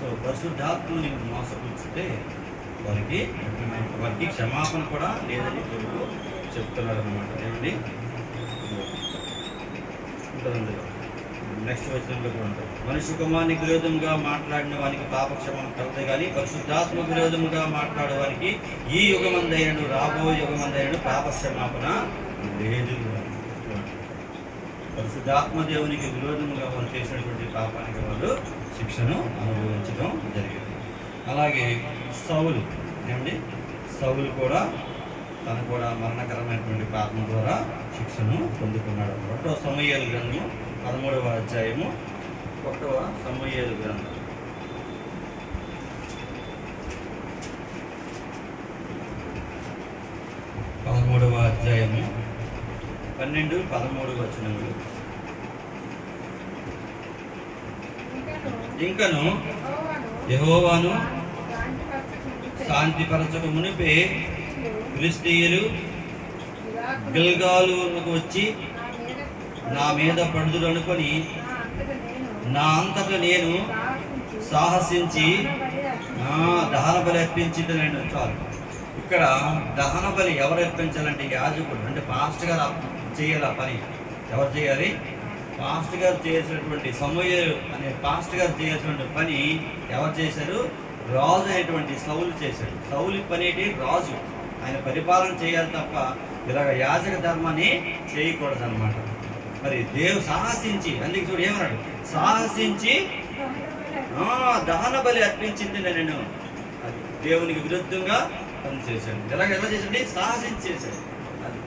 సో పరిశుద్ధాత్మని మోసపుచ్చితే వారికి క్షమాపణ కూడా లేదని ప్రభువు చెప్తున్నారు అన్నమాట. ఏమండి, ఉంటుంది నెక్స్ట్ వచనంలో కూడా ఉంటారు. మనిషి కుమారునికి విరోధంగా మాట్లాడిన వానికి పాపక్షమం కలుగుతాయి, కానీ పరిశుద్ధాత్మ విరోధముగా మాట్లాడేవానికి ఈ యుగమందైనను రాబోయే యుగమందైనను పాపక్షమాపణ లేదు. పరిశుద్ధాత్మ దేవునికి విరోధముగా వాళ్ళు చేసినటువంటి పాపానికి వాళ్ళు శిక్షను అనుభవించడం జరిగింది. అలాగే సౌలు, ఏమండి, సౌలు కూడా తను కూడా మరణకరమైనటువంటి పాపం ద్వారా శిక్షను పొందుకున్నాడు. 1వ సమూయేలు గ్రంథము 13వ అధ్యాయము 1వ సమూయేలు గ్రంథం 13వ అధ్యాయము 12, 13 వచనములు. ఇంకను యెహోవాను శాంతిపరచక మునిపే ఫిలిష్తీయులు గిల్గాలుకు వచ్చి నా మీద పడుదురనుకొని నా అంతట నేను సాహసించి దహన బలి అర్పించింది. నేను చాలు. ఇక్కడ దహన బలి ఎవరు అర్పించాలంటే యాజకుడు, అంటే పాస్టర్ గారు చేయాలి. పని ఎవరు చేయాలి? పాస్టర్ గారు చేసినటువంటి సమూయేలు అనే పాస్టర్ గారు చేసినటువంటి పని ఎవరు చేశారు? రాజు అయినటువంటి సౌలు చేశాడు. సౌలు పని ఏంటి? రాజు. ఆయన పరిపాలన చేయాలి తప్ప ఇలాగ యాజక ధర్మాన్ని చేయకూడదు అనమాట. మరి దేవుడు సాహసించి, అందుకే చూడు ఏమన్నాడు? సాహసించి దహన బలి అర్పించింది నేను. అది దేవునికి విరుద్ధంగా పని చేశాడు. ఎలా చేశాడు? సాహసించి చేశాడు. అది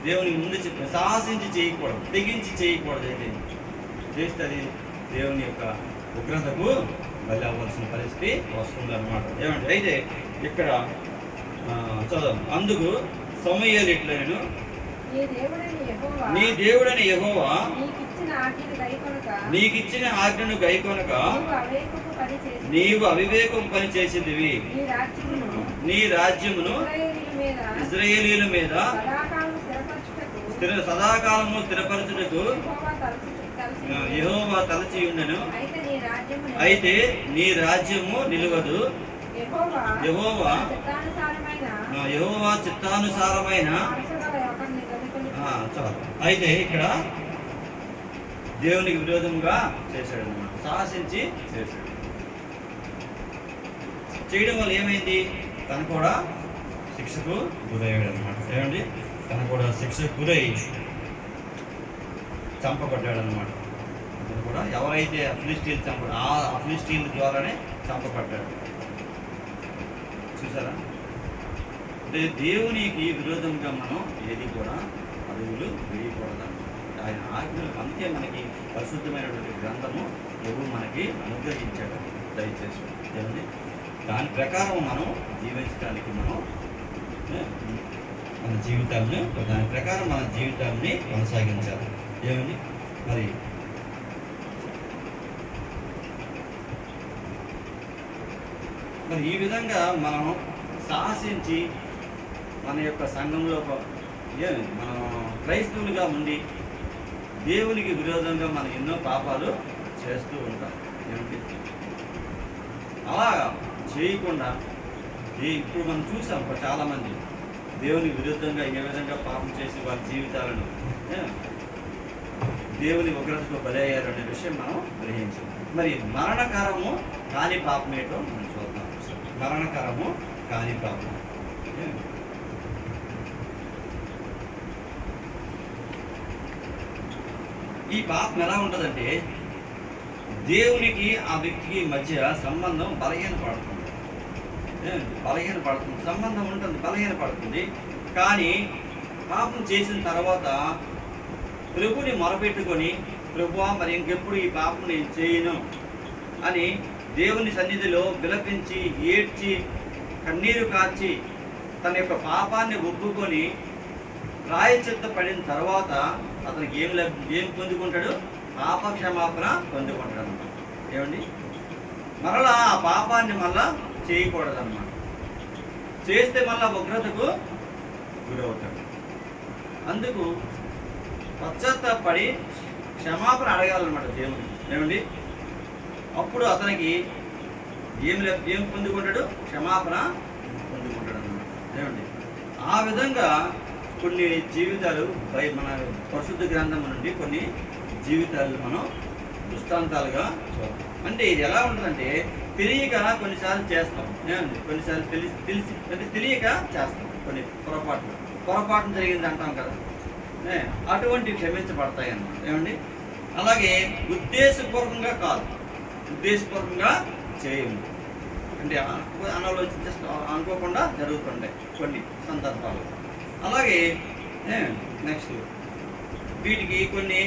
దేవునికి ముందు చెప్పిన సాహసించి చేయకూడదు, తెగించి చేయకూడదు. అయితే చేస్తే అది దేవుని యొక్క ఉగ్రతకు బలి అవ్వాల్సిన పరిస్థితి వస్తుంది అనమాట. ఏమంటే అయితే ఇక్కడ చదువు. అందుకు సమూయేలు ఇట్లా, నేను నీ దేవుడని యెహోవా నీకిచ్చిన ఆజ్ఞను గైకొనక నీవు అవివేకం పని చేసిందివి. నీ రాజ్యమును ఇశ్రాయేలీయుల మీద సదాకాలము స్థిరపరచుటకు యెహోవా తలచి ఉండెను. అయితే నీ రాజ్యము నిలవదు. యెహోవా చిత్తానుసారమైన చాలు. అయితే ఇక్కడ దేవునికి విరోధంగా చేశాడు అన్నమాట. సాహసించి చేశాడు. చేయడం వల్ల ఏమైంది? తను కూడా శిక్షకు గురయ్యాడు అనమాట. ఏమండి? తను కూడా శిక్షకు గురై చంపబడ్డాడు అనమాట. అతను కూడా ఎవరైతే ఫిలిష్తీయులు చంపడు ఆ ఫిలిష్తీయుల ద్వారానే చంపబడ్డాడు. చూసారా? అంటే దేవునికి విరోధంగా మనం ఏది కూడా అడుగులు వేయకూడదు. ఆయన ఆజ్ఞలు అంతే మనకి పరిశుద్ధమైనటువంటి గ్రంథము ఎవరు మనకి అనుగ్రహించాడు. దయచేసి ఏమండి? దాని ప్రకారం మనం జీవించడానికి మనం మన జీవితాలను దాని ప్రకారం మన జీవితాన్ని కొనసాగించాలి. ఏమండి? మరి ఈ విధంగా మనం సాహసించి మన యొక్క సంఘంలో మనం క్రైస్తవులుగా ఉండి దేవునికి విరోధంగా మనం ఎన్నో పాపాలు చేస్తూ ఉంటాం. ఏమిటి? అలా చేయకుండా ఇప్పుడు మనం చూసాం చాలామంది దేవునికి విరుద్ధంగా ఏ విధంగా పాపం చేసి వాళ్ళ జీవితాలను దేవుని ఉగ్రతకు బలయ్యారు అనే విషయం మనం గ్రహించాం. మరి మరణకరము కాని పాపం ఏంటో మనం చూద్దాం. మరణకరము కాని పాపం. ఈ పాపం ఎలా ఉంటుందంటే దేవునికి ఆ వ్యక్తికి మధ్య సంబంధం బలహీనపడుతుంది. సంబంధం ఉంటుంది, బలహీనపడుతుంది. కానీ పాపం చేసిన తర్వాత ప్రభుని మొరపెట్టుకొని, ప్రభువా మరి ఇంకెప్పుడు ఈ పాపం నేను చేయను అని దేవుని సన్నిధిలో విలపించి ఏడ్చి కన్నీరు కార్చి తన యొక్క పాపాన్ని ఒప్పుకొని ప్రాయశ్చిత్త పడిన తర్వాత అతనికి ఏం పొందుకుంటాడు? పాప క్షమాపణ పొందుకుంటాడు అన్నమాట. ఏమండి? మరలా ఆ పాపాన్ని మళ్ళా చేయకూడదు అన్నమాట. చేస్తే మళ్ళా ఉగ్రతకు గురవుతాడు. అందుకు పశ్చాత్తాపడి క్షమాపణ అడగాలన్నమాట దేవుని. ఏమండి? అప్పుడు అతనికి ఏం పొందుకుంటాడు? క్షమాపణ పొందుకుంటాడు అన్నమాట. ఏమండి? ఆ విధంగా కొన్ని జీవితాలు మన పరిశుద్ధ గ్రంథం నుండి కొన్ని జీవితాలు మనం దృష్టాంతాలుగా చూద్దాం. అంటే ఇది ఎలా ఉంటుందంటే తెలియక కొన్నిసార్లు చేస్తాం. ఏమండి? కొన్నిసార్లు తెలిసి అంటే తెలియక చేస్తాం. కొన్ని పొరపాటున జరిగింది అంటాం కదా, అటువంటివి క్షమించబడతాయి అన్నమాట. ఏమండి? అలాగే ఉద్దేశపూర్వకంగా కాదు, ఉద్దేశపూర్వకంగా చేయము. అంటే అనాలోచించ అనుకోకుండా జరుగుతుంటాయి కొన్ని సందర్భాలు. అలాగే నెక్స్ట్ వీటికి కొన్ని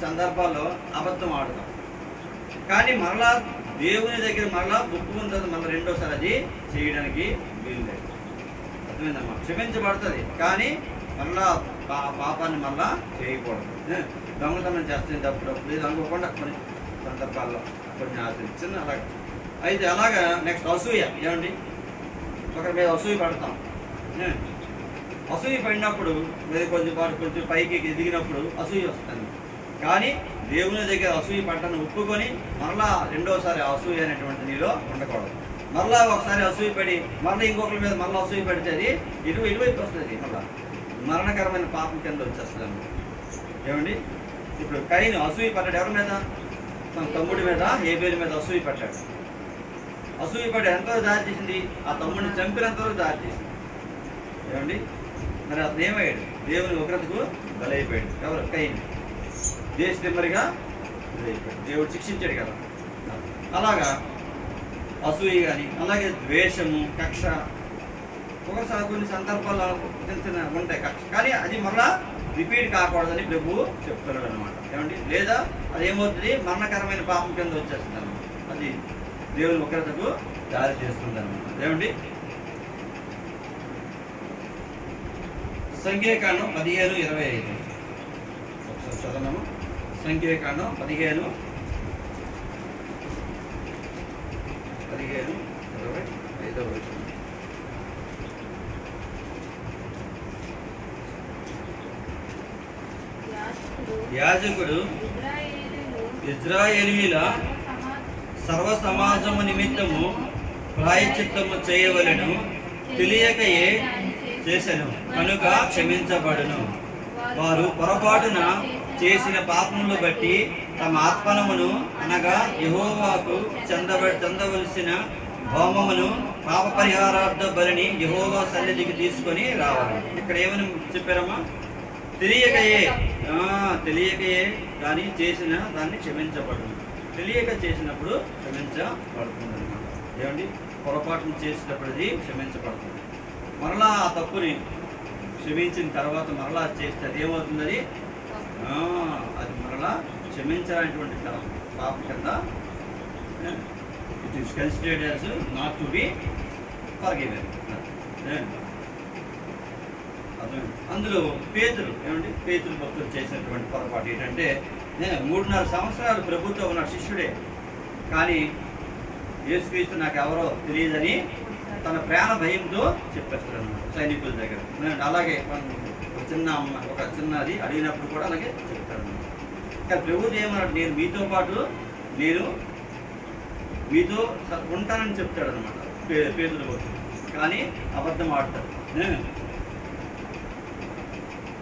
సందర్భాల్లో అబద్ధం ఆడతాం. కానీ మరలా దేవుని దగ్గర మరలా ఒప్పుకున్న తర్వాత మళ్ళీ రెండోసారి అది చేయడానికి వీలు లేదు. అర్థమైందమ్మా? క్షమించబడుతుంది, కానీ మళ్ళా పాపాన్ని మళ్ళా చేయకూడదు. దొంగతనం చేస్తుంది తప్పుడు ఇది అనుకోకుండా కొన్ని సందర్భాల్లో కొన్ని ఆచరించింది అలాగే. అయితే అలాగా నెక్స్ట్ అసూయ. ఏమండి, ఒకరి మీద అసూయ పడతాం. అసూయ పడినప్పుడు మీరు కొంచెం పైకి ఎదిగినప్పుడు అసూయ వస్తుంది. కానీ దేవుని దగ్గర అసూయ పడ్డాను ఒప్పుకొని మరలా రెండోసారి అసూయ అనేటువంటి నీలో ఉండకూడదు. మరలా ఒకసారి అసూయ పడి మరలా ఇంకొకరి మీద మరలా అసూయ పడితే అది ఇటువైపు వస్తుంది, మళ్ళా మరణకరమైన పాపం కింద వచ్చేస్తుంది. ఏమండి, ఇప్పుడు కయీను అసూయ పడ్డాడు. ఎవరి మీద? తన తమ్ముడి మీద, హేబేలు మీద అసూయ పడ్డాడు. అసూయ పడి ఎంతవరకు దారి చేసింది? ఆ తమ్ముడిని చంపినంతవరకు దారి చేసింది. ఏమండి, మరి అతను ఏమయ్యాడు? దేవుని ఉగ్రతకు బలైపోయాడు. ఎవరు? కయీను. దేశదిమ్మరిగా బలైపోయాడు. దేవుడు శిక్షించాడు కదా. అలాగా అసూయ కానీ, అలాగే ద్వేషము, కక్ష, ఒకసారి కొన్ని సందర్భాల్లో చిన్న ఉంటాయి కక్ష, కానీ అది మళ్ళా రిపీట్ కాకూడదని ప్రభువు చెప్తున్నాడు అనమాట. ఏమండి, లేదా అది ఏమవుతుంది? మరణకరమైన పాపం కింద వచ్చేస్తుంది అనమాట. అది దేవుని ఉగ్రతకు దారి చేస్తుంది అనమాట. ఏమండి, సంఖ్యాకాండం 15:25 ఒకసారి చదవము. సంఖ్యాకాండం 15:25. యాజకుడు ఇజ్రాయేలీయుల సర్వ సమాజము నిమిత్తము ప్రాయశ్చిత్తము చేయవలెను, తెలియకయే చేసెను కనుక క్షమించబడును. వారు పొరపాటున చేసిన పాపములు బట్టి తమ ఆత్మనమును అనగా యెహోవాకు చెందవలసిన హోమమును పాప పరిహారార్థ బలిని యెహోవా సన్నిధికి తీసుకొని రావాలి. ఇక్కడ ఏమని చెప్పారమ్మా? తెలియకయే కానీ చేసిన దాన్ని క్షమించబడును. తెలియక చేసినప్పుడు క్షమించబడుతుంది అన్నమాట. ఏమండి, పొరపాటును చేసినప్పుడు అది క్షమించబడుతుంది. మరలా ఆ తప్పుని క్షమించిన తర్వాత మరలా చేస్తే అది ఏమవుతుంది? అది మరలా క్షమించాలనేటువంటి పాపం కింద it is considered as not to be forgiven. అందులో పేతురు. ఏమండి, పేతురు భక్తులు చేసినటువంటి పొరపాటు ఏంటంటే 3.5 సంవత్సరాలు ప్రభుత్వం ఉన్న శిష్యుడే, కానీ యేసుక్రీస్తు నాకు ఎవరో తెలియదని తన ప్రాణ భయంతో చెప్పేస్తాడు అన్నమాట సైనికుల దగ్గర. అలాగే ఒక చిన్నది అడిగినప్పుడు కూడా అలాగే చెప్తాడు అన్నమాట. కానీ ప్రభుత్వం ఏమన్నాడు? నేను మీతో పాటు మీతో ఉంటానని చెప్తాడు అనమాట పేతురు భక్తులు. కానీ అబద్ధం ఆడతాడు.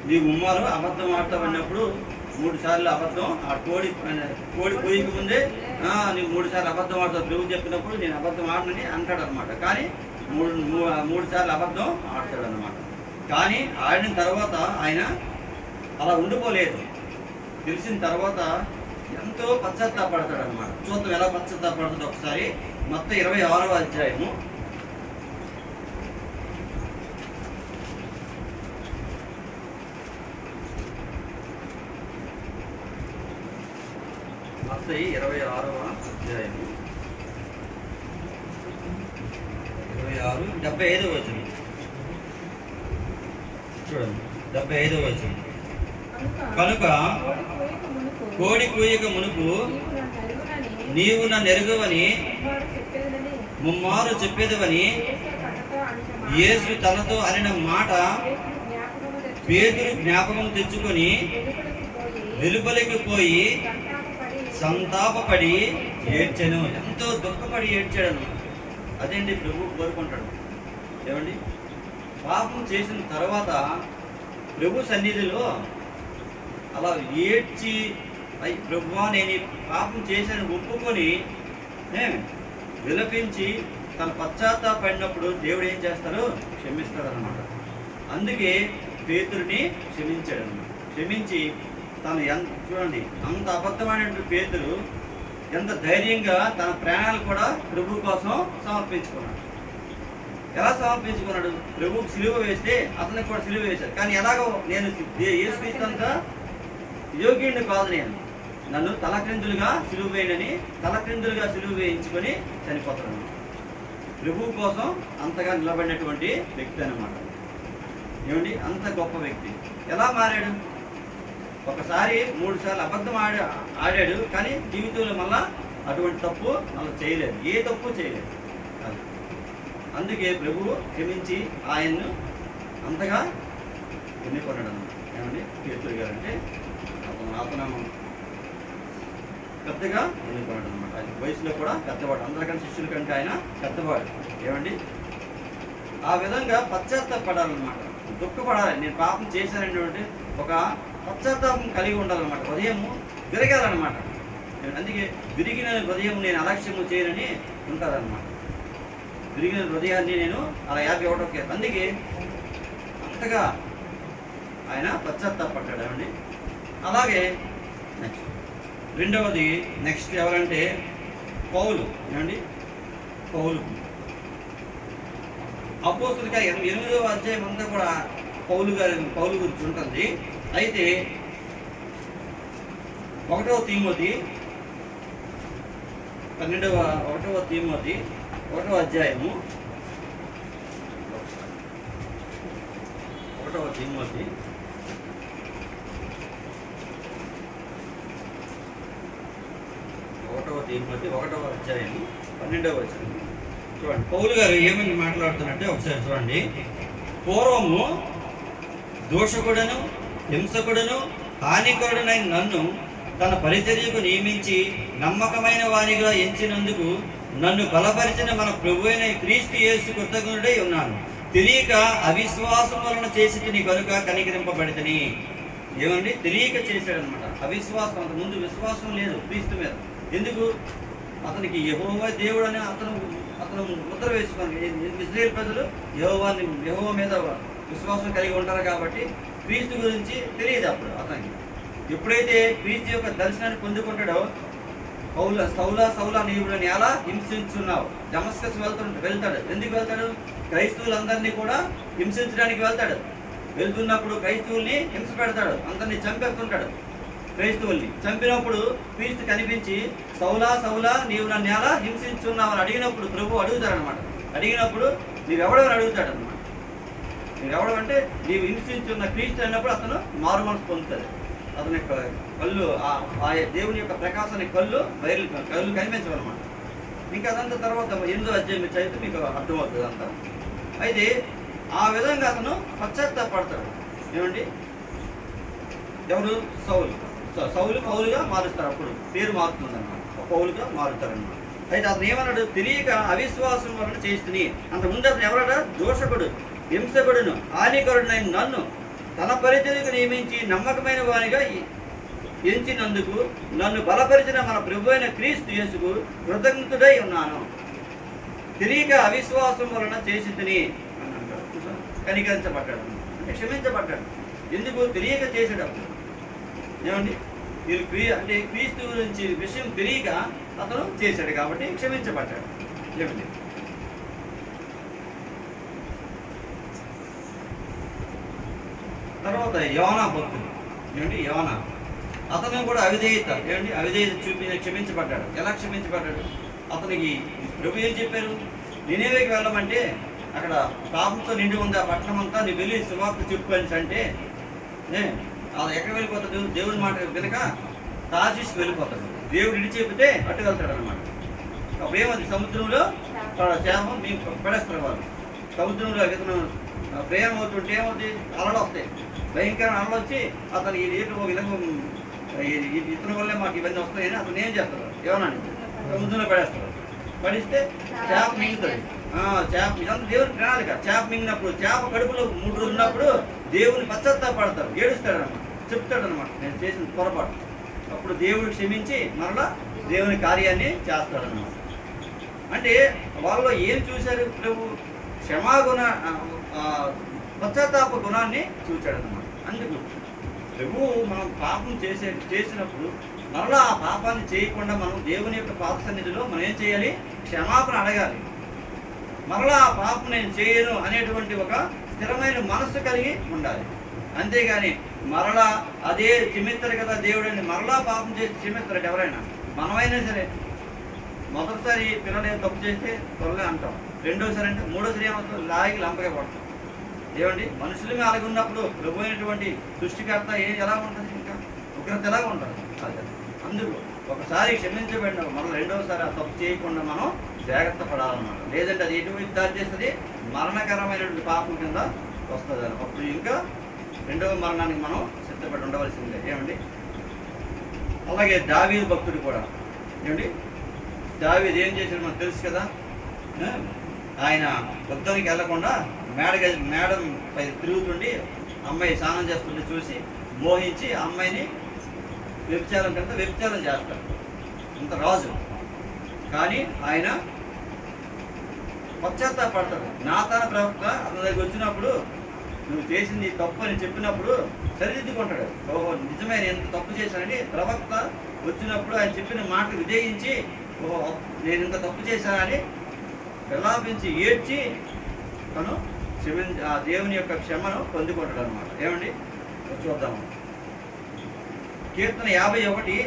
నీ ఉమ్మారు అబద్ధం ఆడతావు అన్నప్పుడు 3 సార్లు అబద్ధం ఆ కోడి కోయికి ముందే నీకు 3 సార్లు అబద్ధం ఆడతావు ప్రభు చెప్పినప్పుడు నేను అబద్ధం ఆడనని అంటాడు అనమాట. కానీ 3 సార్లు అబద్ధం ఆడతాడు అనమాట. కానీ ఆడిన తర్వాత ఆయన అలా ఉండిపోలేదు. తెలిసిన తర్వాత ఎంతో పశ్చాత్తాపడతాడు అనమాట. చూద్దాం ఎలా పశ్చాత్తాపడతాడు ఒకసారి. మొత్తం 26వ అధ్యాయము. మత్తయి 26వ అధ్యాయము 75వ వచనం చూడండి. 75వ వచనం. కనుక కోడి కూయక మునుపు నీవు నా నెరుగవని ముమ్మారు చెప్పేదవని యేసు తనతో అనిన మాట పేతురు జ్ఞాపకం తెచ్చుకొని వెలుపలికి పోయి సంతాపపడి ఏడ్చెను. ఎంతో దుఃఖపడి ఏడ్చాడు. అదేంటి ప్రభు కోరుకుంటాడు. ఏమండి, పాపం చేసిన తర్వాత ప్రభు సన్నిధిలో అలా ఏడ్చి ప్రభువా నేను పాపం చేశాను ఒప్పుకొని విలపించి తన పశ్చాత్తాపడినప్పుడు దేవుడు ఏం చేస్తాడు? క్షమిస్తాడనమాట. అందుకే పేతురుని క్షమించాడు అనమాట. క్షమించి తను చూడండి, అంత అబద్ధమైనటువంటి పేతురు ఎంత ధైర్యంగా తన ప్రాణాలు కూడా ప్రభు కోసం సమర్పించుకున్నాడు. ఎలా సమర్పించుకున్నాడు? ప్రభువుకి సిలువ వేస్తే అతనికి కూడా సిలువ వేశాడు. కానీ ఎలాగో నేను యేసుక్రీస్తు అంతా యోగ్యుడిని కాదు నేను, నన్ను తలక్రిందులుగా సిలువ వేయనని తలక్రిందులుగా సిలువ వేయించుకొని చనిపోతాను. ప్రభువు కోసం అంతగా నిలబడినటువంటి వ్యక్తి అన్నమాట. ఏమండి, అంత గొప్ప వ్యక్తి. ఎలా మారాడు? ఒకసారి 3 సార్లు అబద్ధం ఆడాడు, కానీ జీవితంలో మళ్ళా అటువంటి తప్పు మళ్ళీ చేయలేదు, ఏ తప్పు చేయలేదు. అందుకే ప్రభువు క్షమించి ఆయన్ను అంతగా ఎన్నుకొన్నాడు అన్నమాట. ఏమండి, పేతురు గారు అంటే అతను పెద్దగా ఎన్నుకున్నాడు అనమాట. ఆయన వయసులో కూడా పెద్దవాడు, అందరికన్నా శిష్యుల కంటే ఆయన పెద్దవాడు. ఏమండి, ఆ విధంగా పశ్చాత్తాపడాలన్నమాట, దుఃఖపడాలి. నేను పాపం చేశానటువంటి ఒక పశ్చాత్తాపం కలిగి ఉండాలన్నమాట. హృదయము విరగాలన్నమాట. అందుకే విరిగిన హృదయం నేను అలక్ష్యము చేయనని ఉంటారన్నమాట. విరిగిన హృదయాన్ని నేను అలా 51. అందుకే అంతగా ఆయన పశ్చాత్తాపడ్డాడు. ఏమండి, అలాగే నెక్స్ట్ ఎవరంటే పౌలు. ఏమండి, పౌలు అపోస్తులుగా 8వ అధ్యాయం అంతా కూడా పౌలు గురించి ఉంటుంది. అయితే 1వ తీమోతి 1వ తీమోతి 1వ అధ్యాయము 1వ తీమోతి 1వ అధ్యాయము 12వ వచనం చూడండి. పౌలు గారు ఏమని మాట్లాడుతున్నట్టే ఒకసారి చూడండి. పూర్వము దోషకుడను హింసకుడను హానికరుడనైన నన్ను తన పరిచర్యకు నియమించి నమ్మకమైన వానిగా ఎంచినందుకు నన్ను బలపరిచిన మన ప్రభువైన క్రీస్తు యేసు కృతజ్ఞుడై ఉన్నాను. తెలియక అవిశ్వాసం వలన చేసి తిని కనుక కనికరింపబడితని. ఏమండి, తెలియక చేశాడనమాట. అవిశ్వాసం, అంత ముందు విశ్వాసం లేదు క్రీస్తు మీద. ఎందుకు? అతనికి యెహోవా దేవుడు అని అతను ముద్ర వేసుకొని, ఇశ్రాయేలు ప్రజలు యెహోవా మీద విశ్వాసం కలిగి ఉంటారు కాబట్టి క్రీస్తు గురించి తెలియదు అప్పుడు అతనికి. ఎప్పుడైతే క్రీస్తు యొక్క దర్శనాన్ని పొందుకుంటాడో, సౌలా నీవు ఎలా హింసించున్నావు, దమస్కస్ వెళ్తాడు. ఎందుకు వెళ్తాడు? క్రైస్తవులందరినీ కూడా హింసించడానికి వెళ్తాడు. వెళ్తున్నప్పుడు క్రైస్తవుల్ని హింస పెడతాడు, అందరినీ చంపేస్తుంటాడు. క్రైస్తవుల్ని చంపినప్పుడు క్రీస్తు కనిపించి సౌలా నీవు నన్ను ఎలా హింసించున్నావు అని అడిగినప్పుడు ప్రభు అడుగుతాడనమాట. అడిగినప్పుడు నీవెవడని అడుగుతాడు అనమాట. నీవెవడమంటే నీవు హింసించున్న క్రీస్తు అన్నప్పుడు అతను మారు మనసు పొందుతాడు. అతని యొక్క కళ్ళు, ఆ దేవుని యొక్క ప్రకాశానికి కళ్ళు కనిపించవన్నమాట. ఇంకా అదంతా తర్వాత 8వ అధ్యాయం చదివితే మీకు అర్థమవుతుంది అంతా. అయితే ఆ విధంగా అతను పశ్చాత్తాపడతాడు. ఏమండి, ఎవరు? సౌలు పౌలుగా మారుస్తారు. అప్పుడు పేరు మారుతుంది అన్నమాట, పౌలుగా మారుతారన్నమాట. అయితే అతను ఏమన్నాడు? తెలియక అవిశ్వాసం వలన చేస్తుంది. అంతకుముందు అతను ఎవరట? దోషకుడు, హింసకుడును, హానికరుడునైన నన్ను తన పరిచర్యకు నియమించి నమ్మకమైన వానిగా ఎంచినందుకు నన్ను బలపరిచిన మన ప్రభువైన క్రీస్తు యేసుకు కృతజ్ఞుడై ఉన్నాను. తెలియక అవిశ్వాసం వలన చేసి తిని కనికరించబడ్డాడు, క్షమించబడ్డాడు. ఎందుకు? తెలియక చేసేటప్పుడు. ఏమండి, అంటే క్రీస్తు గురించి విషయం తెలియక అతను చేశాడు కాబట్టి క్షమించబడ్డాడు. ఏమండి, తర్వాత యోనా భక్తుడు. ఏమండి, యోనా అతను కూడా అవిధేయత. ఏమండి, అవిధేయత క్షమించబడ్డాడు. ఎలా క్షమించబడ్డాడు? అతనికి ప్రభు ఏం చెప్పారు? నినేవేకి వెళ్ళమంటే అక్కడ పాపంతో నిండి ఉంది ఆ పట్టణం అంతా, నీ వెళ్ళి సువార్త చెప్పు అని అంటే అది ఎక్కడ వెళ్ళిపోతాడు? దేవుని మాట కనుక తార్షీషుకి వెళ్ళిపోతాడు. దేవుడు ఇడి చెబితే అటు వెళ్తాడు అనమాట. అప్పుడు ఏమవుతుంది? సముద్రంలో చేప మీకు పడేస్తారు వాళ్ళు. సముద్రంలో ఇతను ప్రయాణం అవుతుంటే ఏమవుతుంది? అలలు వస్తాయి, భయంకరమైన అలలు వచ్చి అతను ఈ నీళ్ళు విధంగా ఇతని వల్లే మాకు ఇవన్నీ వస్తాయని అతను ఏం చేస్తారు? ఏమన్నా సముద్రంలో పడేస్తారు. పడిస్తే చేప మింగుతుంది. చేప ఇదంతా దేవుని ప్రణాళిక. చేప మింగినప్పుడు, చేప కడుపులో 3 రోజులు ఉన్నప్పుడు దేవుని పశ్చాత్తాపడతాడు, ఏడుస్తాడనమాట, చెప్తాడనమాట నేను చేసిన పొరపాటు. అప్పుడు దేవుడు క్షమించి మరలా దేవుని కార్యాన్ని చేస్తాడనమాట. అంటే వాళ్ళలో ఏం చూశారు? ప్రభు క్షమాగుణ, పశ్చాత్తాప గుణాన్ని చూచాడనమాట. అందుకు ప్రభు మనం పాపం చేసినప్పుడు మరలా ఆ పాపాన్ని చేయకుండా మనం దేవుని యొక్క పాప సన్నిధిలో మనం ఏం చేయాలి? క్షమాపణ అడగాలి. మరలా ఆ పాపం నేను చేయను అనేటువంటి ఒక స్థిరమైన మనస్సు కలిగి ఉండాలి. అంతేగాని మరలా అదే క్షమిస్తారు కదా దేవుడు అని మరలా పాపం చేసి క్షమిస్తాడు ఎవరైనా? మనమైనా సరే మొదటిసారి పిల్లలు ఏం తప్పు చేస్తే త్వరగా అంటాం, రెండోసారి అంటే మూడోసారి ఏమవుతుంది, లాగి లంపగా పడతాం. ఏమండి, మనుషులమే అలాగే ఉన్నప్పుడు ప్రభు అయినటువంటి సృష్టికర్త ఎలా ఉంటుంది, ఇంకా ఉగ్రత ఎలా ఉంటుంది? అదే అందుకు ఒకసారి క్షమించబడిన మనం రెండోసారి ఆ తప్పు చేయకుండా మనం జాగ్రత్త పడాలన్నమాట. లేదంటే అది ఎటువంటి దారి చేస్తుంది, మరణకరమైనటువంటి పాపం కింద వస్తుంది అని. అప్పుడు ఇంకా రెండవ మరణానికి మనం సిద్ధపడి ఉండవలసిందే. ఏమండి, అలాగే దావీదు భక్తుడు కూడా ఏమండి, దావీదు ఏం చేశాడు మనకు తెలుసు కదా. ఆయన యుద్ధానికి వెళ్లకుండా మేడం పై తిరుగుతుండి అమ్మాయి స్నానం చేస్తుంటే చూసి మోహించి అమ్మాయిని వ్యభిచారం చేస్తాడు. ఇంత రాజు కానీ ఆయన పశ్చాత్తాపడతాడు. నాతాన ప్రవక్త అతని దగ్గర వచ్చినప్పుడు నువ్వు చేసింది తప్పు అని చెప్పినప్పుడు సరిదిద్దుకుంటాడు. ఓహో నిజమే, నేను ఎంత తప్పు చేశానని ప్రవక్త వచ్చినప్పుడు ఆయన చెప్పిన మాట విధేయించి ఓహో నేను ఇంత తప్పు చేశానని విలాపించి ఏడ్చి తను ఆ దేవుని యొక్క క్షమను పొందుకుంటాడు అనమాట. ఏమండి, చూద్దాము. కీర్తన 51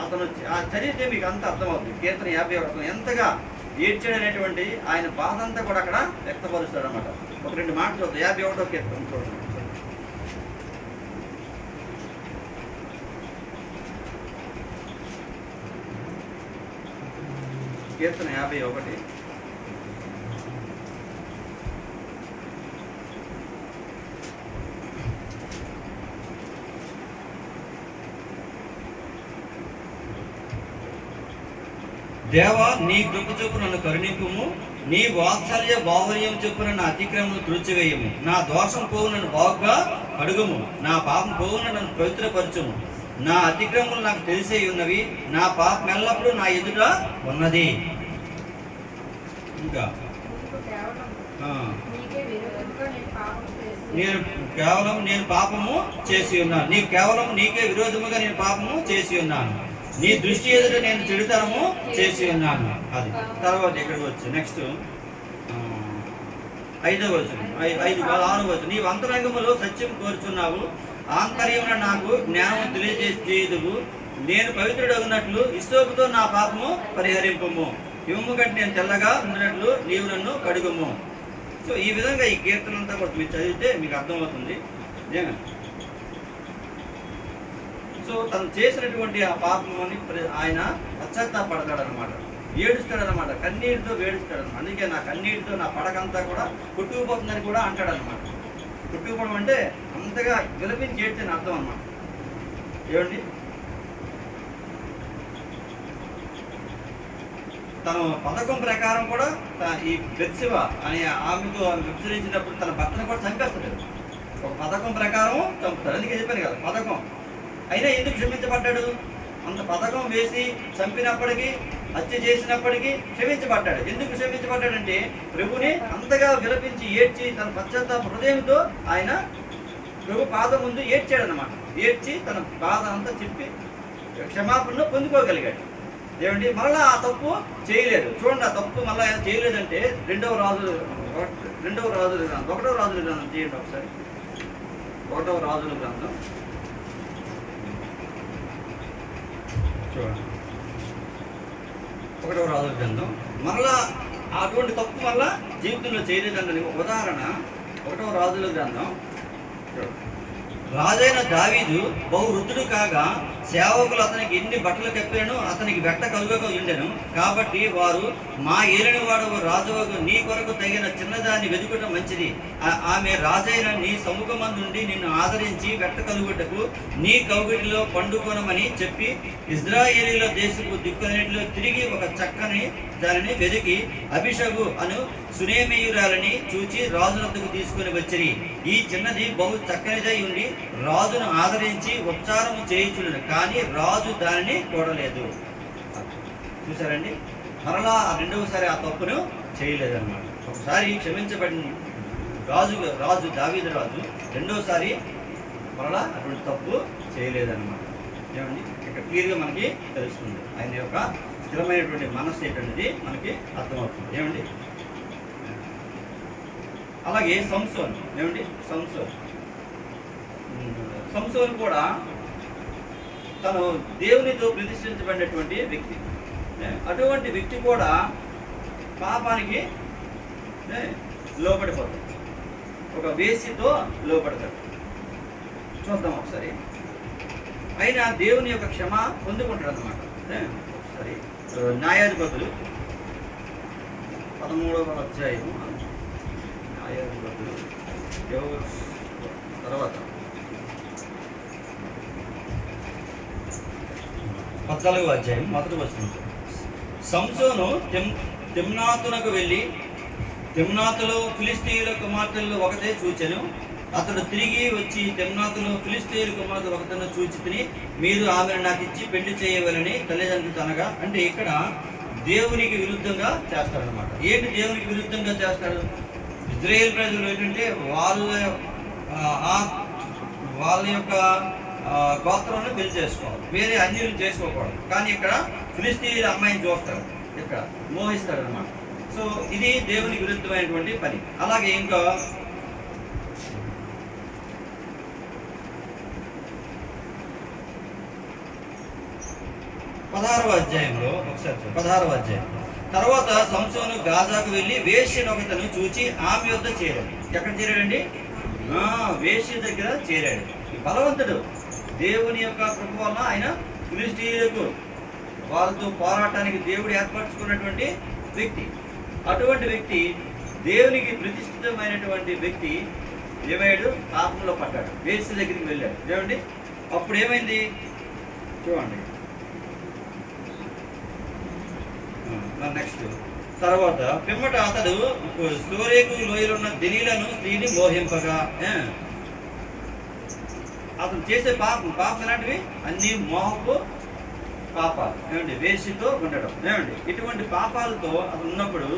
అతను చదివితే మీకు అంత అర్థమవుతుంది. కీర్తన 51 అతను ఎంతగా ఏడ్చాడనేటువంటి ఆయన బాధ అంతా కూడా అక్కడ వ్యక్తపరుస్తాడు అనమాట. ఒక రెండు మాటలు చూద్దాం. 51వ కీర్తన చూడండి. కీర్తన 51. దేవా, నీ కృప చొప్పున నన్ను కరుణింపుము, నీ వాత్సల్య బాహుల్యం చొప్పున నా అతిక్రమను తుడిచివేయము. నా దోషం పోవు నన్ను బాగుగా అడుగుము, నా పాపం పోవు నన్ను పవిత్రపరచుము. నా అతిక్రమములు నాకు తెలిసే ఉన్నవి, నా పాపం ఎల్లప్పుడూ నా ఎదుట ఉన్నది. ఇంకా నేను పాపము చేసి ఉన్నాను, నీకే విరోధముగా నేను పాపము చేసి ఉన్నాను. నీ దృష్టి ఎదుట నేను చెడుతనము చేసి ఉన్నాను. అది తర్వాత ఎక్కడికి వచ్చు నెక్స్ట్ 5వ వచనం 6వ వచనం. నీవు అంతరంగములో సత్యం కోరుచున్నావు, ఆంతర్యమున నాకు జ్ఞానము తెలియజేసేదువు. నేను పవిత్రుడగినట్లు ఇస్సోపుతో నా పాపము పరిహరింపము, హిమము కంటే నేను తెల్లగా ఉండినట్లు నీవు నన్ను కడుగుము. సో ఈ విధంగా ఈ కీర్తన అంతా కూడా మీరు చదివితే మీకు అర్థమవుతుంది. సో తను చేసినటువంటి ఆ పాపమని ఆయన పశ్చాత్తాపడతాడనమాట, ఏడుస్తాడనమాట, కన్నీటితో వేడుస్తాడనమాట. అందుకే నా కన్నీటితో నా పడకంతా కూడా కొట్టుకుపోతుందని కూడా అంటాడనమాట. కొట్టుకుపోవడం అంటే అంతగా విలపించి ఏడ్చని అర్థం అన్నమాట. ఏమండి, తను పథకం ప్రకారం కూడా ఈ బెత్షెబ అనే ఆమెతో వ్యభిచరించినప్పుడు తన భర్తను కూడా చంపేస్తాడు. ఒక పథకం ప్రకారం చంపుతాడు. అందుకే చెప్పాను కదా పథకం. అయినా ఎందుకు క్షమించబడ్డాడు? అంత పథకం వేసి చంపినప్పటికీ, హత్య చేసినప్పటికీ క్షమించబడ్డాడు. ఎందుకు క్షమించబడ్డాడంటే ప్రభుని అంతగా విలపించి ఏడ్చి తన పశ్చాత్తాప హృదయంతో ఆయన ప్రభు పాదం ముందు ఏడ్చాడనమాట. ఏడ్చి తన బాధ అంతా చెప్పి క్షమాపణను పొందుకోగలిగాడు. ఏమండి, మళ్ళీ ఆ తప్పు చేయలేదు. చూడండి, ఆ తప్పు మళ్ళీ చేయలేదంటే 1వ రాజుల గ్రంథం 1వ రాజుల గ్రంథం చేయండి ఒకసారి. 1వ రాజుల గ్రంథం చూడండి. 1వ రాజుల గ్రంథం మరలా అటువంటి తప్పు మళ్ళా జీవితంలో చేయలేదండి. ఒక ఉదాహరణ 1వ రాజుల గ్రంథం చూడండి. రాజైన దావీదు బహు వృద్ధుడు కాగా సేవకులు అతనికి ఎన్ని బట్టలు కప్పాను, అతనికి బెట్ట కలుగక ఉండెను. కాబట్టి వారు, మా ఏలిన వాడవు రాజువగు నీ కొరకు తగిన చిన్నదాన్ని వెతుకటం మంచిది. ఆమె రాజైన నీ సముఖమందుండి నిన్ను ఆదరించి బెట్ట కలుగుటకు నీ కౌగిటిలో పండుకొనమని చెప్పి ఇజ్రాయేలీల దేశపు దిక్కులన్నిటిలో తిరిగి ఒక చక్కని దానిని వెతికి అభిషగు అను సునేమీయురాలని చూచి రాజునందుకు తీసుకుని వచ్చిరి. ఈ చిన్నది బహు చక్కనిదై ఉండి రాజును ఆదరించి ఉపచారము చేయించును, కానీ రాజు దానిని చూడలేదు. చూసారండి, మరలా 2వసారి ఆ తప్పును చేయలేదన్నమాట. ఒకసారి క్షమించబడిన రాజు దావీదు రాజు 2వసారి మరలా అటువంటి తప్పు చేయలేదన్నమాట. ఏమండి, ఇక్కడ క్లియర్గా మనకి తెలుస్తుంది. ఆయన యొక్క స్థిరమైనటువంటి మనస్సు ఏంటనేది మనకి అర్థమవుతుంది. ఏమండి, అలాగే సంసోన్. ఏమండి, సంసోన్ సంసోను కూడా తను దేవునితో ప్రతిష్ఠించబడినటువంటి వ్యక్తి. అటువంటి వ్యక్తి కూడా పాపానికి లోపడిపోతాడు, ఒక వేసితో లోపడతాడు. చూద్దాం ఒకసారి. అయినా దేవుని యొక్క క్షమ పొందుకుంటాడు అన్నమాట. ఒకసారి న్యాయాధిపతులు 13వ అధ్యాయము, న్యాయాధిపతులు తర్వాత 14వ అధ్యాయం మొదటి వచనం. సంసోను తిమ్నాతునకు వెళ్ళి తిమ్నాతులో ఫిలిష్తీయుల కుమార్తెల్లో ఒకటే చూచెను. అతడు తిరిగి వచ్చి తిమ్నాతులో ఫిలిష్తీయుల కుమార్తె ఒకతను చూచి తిని, మీరు ఆమెను నాకు ఇచ్చి పెళ్లి చేయవలని తల్లిదండ్రులు అనగా, అంటే ఇక్కడ దేవునికి విరుద్ధంగా చేస్తాడనమాట. ఏంటి దేవునికి విరుద్ధంగా చేస్తాడు? ఇజ్రాయేల్ ప్రజలు ఏంటంటే వాళ్ళ యొక్క గోత్రాన్ని పెళ్లి చేసుకోవాలి, వేరే అన్యులు చేసుకోకూడదు. కానీ ఇక్కడ ఫిలిష్తీయుల అమ్మాయిని చూస్తాడు, ఇక్కడ మోహిస్తాడు అనమాట. సో ఇది దేవునికి విరుద్ధమైనటువంటి పని. అలాగే ఇంకా 16వ అధ్యాయంలో ఒకసారి 16వ అధ్యాయం. తర్వాత సంసోను గాజాకు వెళ్ళి వేశ్యనొకతను చూచి ఆమె యొద్ద చేరాడు. ఎక్కడ చేరాడండి? వేశ్య దగ్గర చేరాడు. బలవంతుడు, దేవుని యొక్క కృప వల్ల ఆయన ఫిలిష్తీయులకు వాళ్ళతో పోరాటానికి దేవుడు ఏర్పరచుకున్నటువంటి వ్యక్తి. అటువంటి వ్యక్తి, దేవునికి ప్రతిష్ఠితమైనటువంటి వ్యక్తి ఏమయ్యాడు? పాపంలో పడ్డాడు, వేశ్య దగ్గరికి వెళ్ళాడు. ఏమండి? అప్పుడు ఏమైంది చూడండి. నెక్స్ట్ తర్వాత పిమ్మట అతడు సోరేకు లోయలో ఉన్న దినీలను స్త్రీని మోహింపగా, అతను చేసే పాపం ఎలాంటివి? అన్ని మోహపు పాపాలు. ఏమండి? వేసితో ఉండడం. ఏమండి? ఇటువంటి పాపాలతో అతను ఉన్నప్పుడు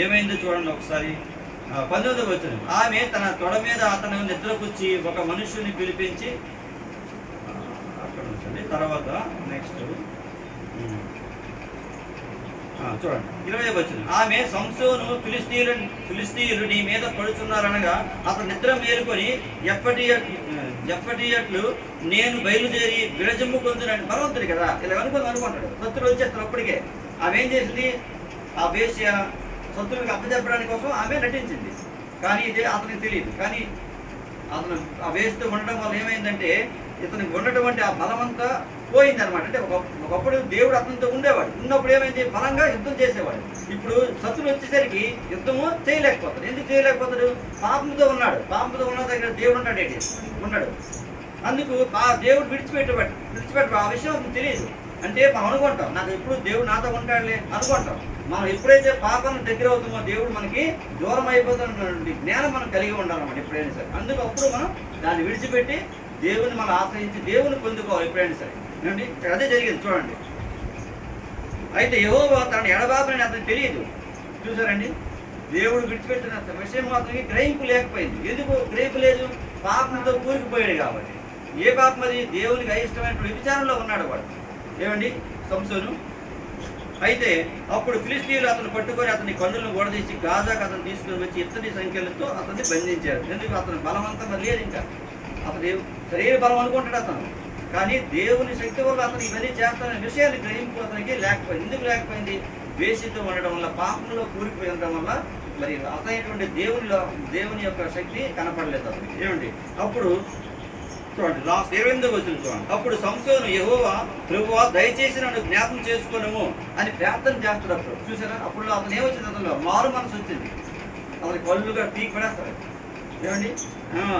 ఏమైందో చూడండి ఒకసారి. 19వ వచనం. ఆమె తన తొడ మీద అతను నిద్రపుచ్చి ఒక మనుషుని పిలిపించి, అక్కడ ఉంచండి. తర్వాత నెక్స్ట్ చూడండి 20వ వచనం. ఆమె సంసోను ఫిలిష్తీయులు నీ మీద పడుచున్నారనగా అతను నిద్ర మేలుకొని ఎప్పటియట్లు నేను బయలుదేరి విరజమ్ము పొందునని. బలవంతుడు కదా, ఇలా అనుకుంటాడు. శత్రులు వచ్చేస్తారు. అప్పటికే ఆమె ఏం చేసింది? ఆ వేశ్య శత్రువులకు అప్పచెప్పడానికి కోసం ఆమె నటించింది. కానీ ఇదే అతనికి తెలియదు. కానీ అతను ఆ వేస్తూ ఉండడం వల్ల ఏమైందంటే ఇతనికి ఉన్నటువంటి ఆ బలమంతా పోయింది అనమాట. అంటే ఒకప్పుడు దేవుడు అతనితో ఉండేవాడు. ఉన్నప్పుడు ఏమైంది? బలంగా యుద్ధం చేసేవాడు. ఇప్పుడు శత్రులు వచ్చేసరికి యుద్ధము చేయలేకపోతాడు. ఎందుకు చేయలేకపోతాడు? పాపంతో ఉన్నాడు. పాపంతో ఉన్న దగ్గర దేవుడు ఉంటాడు, ఉన్నాడు. అందుకు ఆ దేవుడు విడిచిపెట్టాడు. ఆ విషయం అతను తెలియదు. అంటే మనం అనుకుంటాం, నాకు ఎప్పుడు దేవుడు నాతో ఉంటాడులే అనుకుంటాం. మనం ఎప్పుడైతే పాపాన్ని దగ్గర అవుతామో దేవుడు మనకి దూరం అయిపోతున్నటువంటి జ్ఞానం మనం కలిగి ఉండాలన్నమాట ఎప్పుడైనా సరే. అందుకు అప్పుడు మనం దాన్ని విడిచిపెట్టి దేవుని మనం ఆశ్రయించి దేవుని పొందుకోవాలి ఎప్పుడైనా సరే. ఏమండి? అదే జరిగింది చూడండి. అయితే యెహోవా తన ఎడబాబుని అతనికి తెలియదు. చూసారండి? దేవుడు విడిచిపెట్టిన విషయం అతనికి గ్రహింపు లేకపోయింది. ఎందుకు గ్రహింపు లేదు? పాపంతో కూరుకుపోయాడు కాబట్టి. ఏ పాపం అది? దేవునికి అయిష్టమైనటువంటి విచారంలో ఉన్నాడు వాడు. ఏమండి? సంసోను. అయితే అప్పుడు ఫిలిష్తీయులు అతను పట్టుకొని అతని కన్నులను ఓడదీసి గాజాకు అతను తీసుకుని వచ్చి ఇత్తడి సంఖ్యలతో అతన్ని బంధించారు. ఎందుకు? అతని బలవంతం లేదు. ఇంకా అతను శరీర బలం అనుకుంటాడు అతను. కానీ దేవుని శక్తి వల్ల అతను ఇవన్నీ చేస్తాననే విషయాన్ని గ్రహింపు అతనికి లేకపోయింది. ఎందుకు లేకపోయింది? వేసితో ఉండడం వల్ల, పాపంలో కూలిపోయి ఉండడం వల్ల మరి అతనైనటువంటి దేవుని యొక్క శక్తి కనపడలేదు అతనికి. ఏమండి? అప్పుడు చూడండి లాస్ట్ 28వ వచనం చూడండి. అప్పుడు సంసోను యెహోవా ప్రభువా దయచేసి నన్ను జ్ఞాపకం చేసుకునము అని ప్రార్థన చేస్తాడు. అప్పుడు చూసారా? అప్పుడు అతను ఏమొచ్చింది? అతను మారు మనసు వచ్చింది. అతని కళ్ళుగా పీకి పడేస్తాడు. ఏమండి?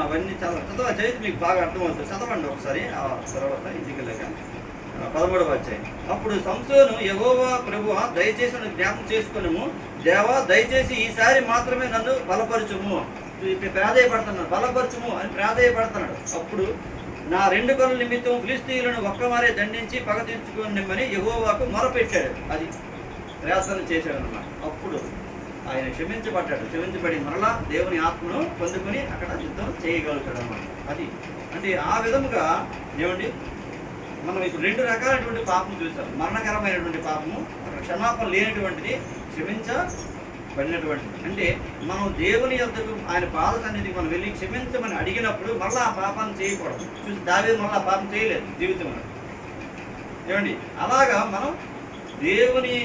అవన్నీ చాలా చదివితే మీకు బాగా అర్థమవుతుంది. చదవండి ఒకసారి. ఆ తర్వాత ఇదిగలేక 13వ అధ్యాయం. అప్పుడు సంసోను యెహోవా ప్రభువా దయచేసి నన్ను జ్ఞాపకం చేసుకునము, దేవా దయచేసి ఈసారి మాత్రమే నన్ను బలపరచుము. ప్రాధేయపడుతున్నాడు, బలపరచుము అని ప్రాధేయపడుతున్నాడు. అప్పుడు నా 2 కనుల నిమిత్తం ఫిలిష్తీయులను ఒక్కమారే దండించి పగ తీర్చుకునిమ్మని యెహోవాకు మొరపెట్టాడు. అది ప్రార్థన చేశాడు అన్నమాట. అప్పుడు ఆయన క్షమించబడి మరలా దేవుని ఆత్మను పొందుకొని అక్కడ యుద్ధం చేయగలుగుతాడు అన్నమాట. అది అంటే ఆ విధముగా ఏమండి మనం ఇప్పుడు 2 రకాలైనటువంటి పాపం చూసాం. మరణకరమైనటువంటి పాపము, అక్కడ క్షమాపణ లేనటువంటిది, పడినటువంటి అంటే మనం దేవుని యొద్దకు ఆయన పాద సన్నిధికి మనం వెళ్ళి క్షమించమని అడిగినప్పుడు మళ్ళీ ఆ పాపాన్ని చేయకూడదు. చూసి దావీదు మళ్ళీ ఆ పాపం చేయలేదు జీవితంలో. ఏమండి అలాగా మనం దేవుని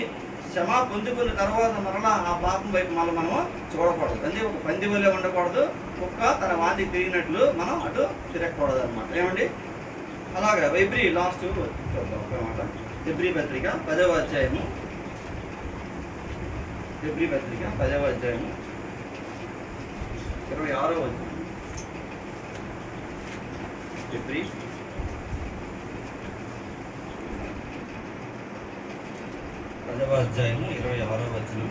క్షమా పొందుకున్న తర్వాత మరలా ఆ పాపం వైపు మళ్ళీ మనం చూడకూడదు. అంటే ఒక పంది వల్లే ఉండకూడదు, కుక్క తన వాంతికి తిరిగినట్లు మనం అటు తిరగకూడదు అనమాట. ఏమండి అలాగా ఎబ్రీ లాస్ట్ చూద్దాం ఒకమాట. ఎబ్రీ పత్రిక 10వ అధ్యాయము, ఎబ్రీ పత్రిక 10వ అధ్యాయము 26వ వచనం. ఎబ్రీ 10వ అధ్యాయము 26వ వచనం.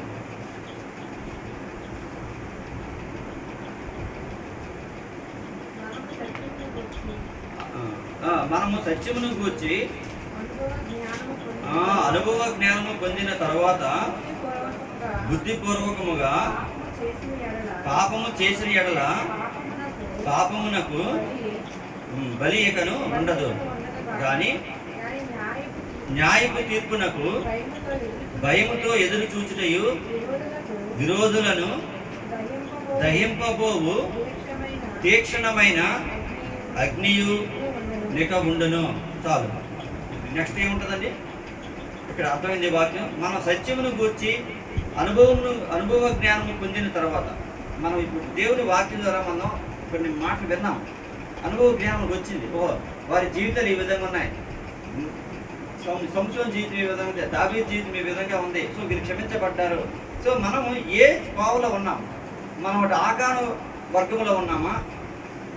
మనము సత్యమును గూర్చి అనుభవ జ్ఞానము పొందిన తర్వాత బుద్ధిపూర్వకముగా పాపము చేసిన ఎడల పాపమునకు బలి ఇకను ఉండదు, కానీ న్యాయపు తీర్పునకు భయముతో ఎదురు చూచుటయు విరోధులను దహింపబోవు తీక్షణమైన అగ్నియు లేక ఉండును. చాలు. నెక్స్ట్ ఏముంటుందండి ఇక్కడ అర్థమైంది వాక్యం. మన సత్యమును గూర్చి అనుభవ జ్ఞానము పొందిన తర్వాత మనం ఇప్పుడు దేవుని వాక్యం ద్వారా మనం కొన్ని మాటలు విన్నాం. అనుభవ జ్ఞానం వచ్చింది. వారి జీవితాలు ఈ విధంగా ఉన్నాయి, సంసోను జీవితం ఈ విధంగా ఉంది, దావీదు జీవితం ఈ విధంగా ఉంది. సో వీరు క్షమించబడ్డారు. సో మనము ఏ పావులో ఉన్నాం? మనం ఒకటి ఆకాను వర్గంలో ఉన్నామా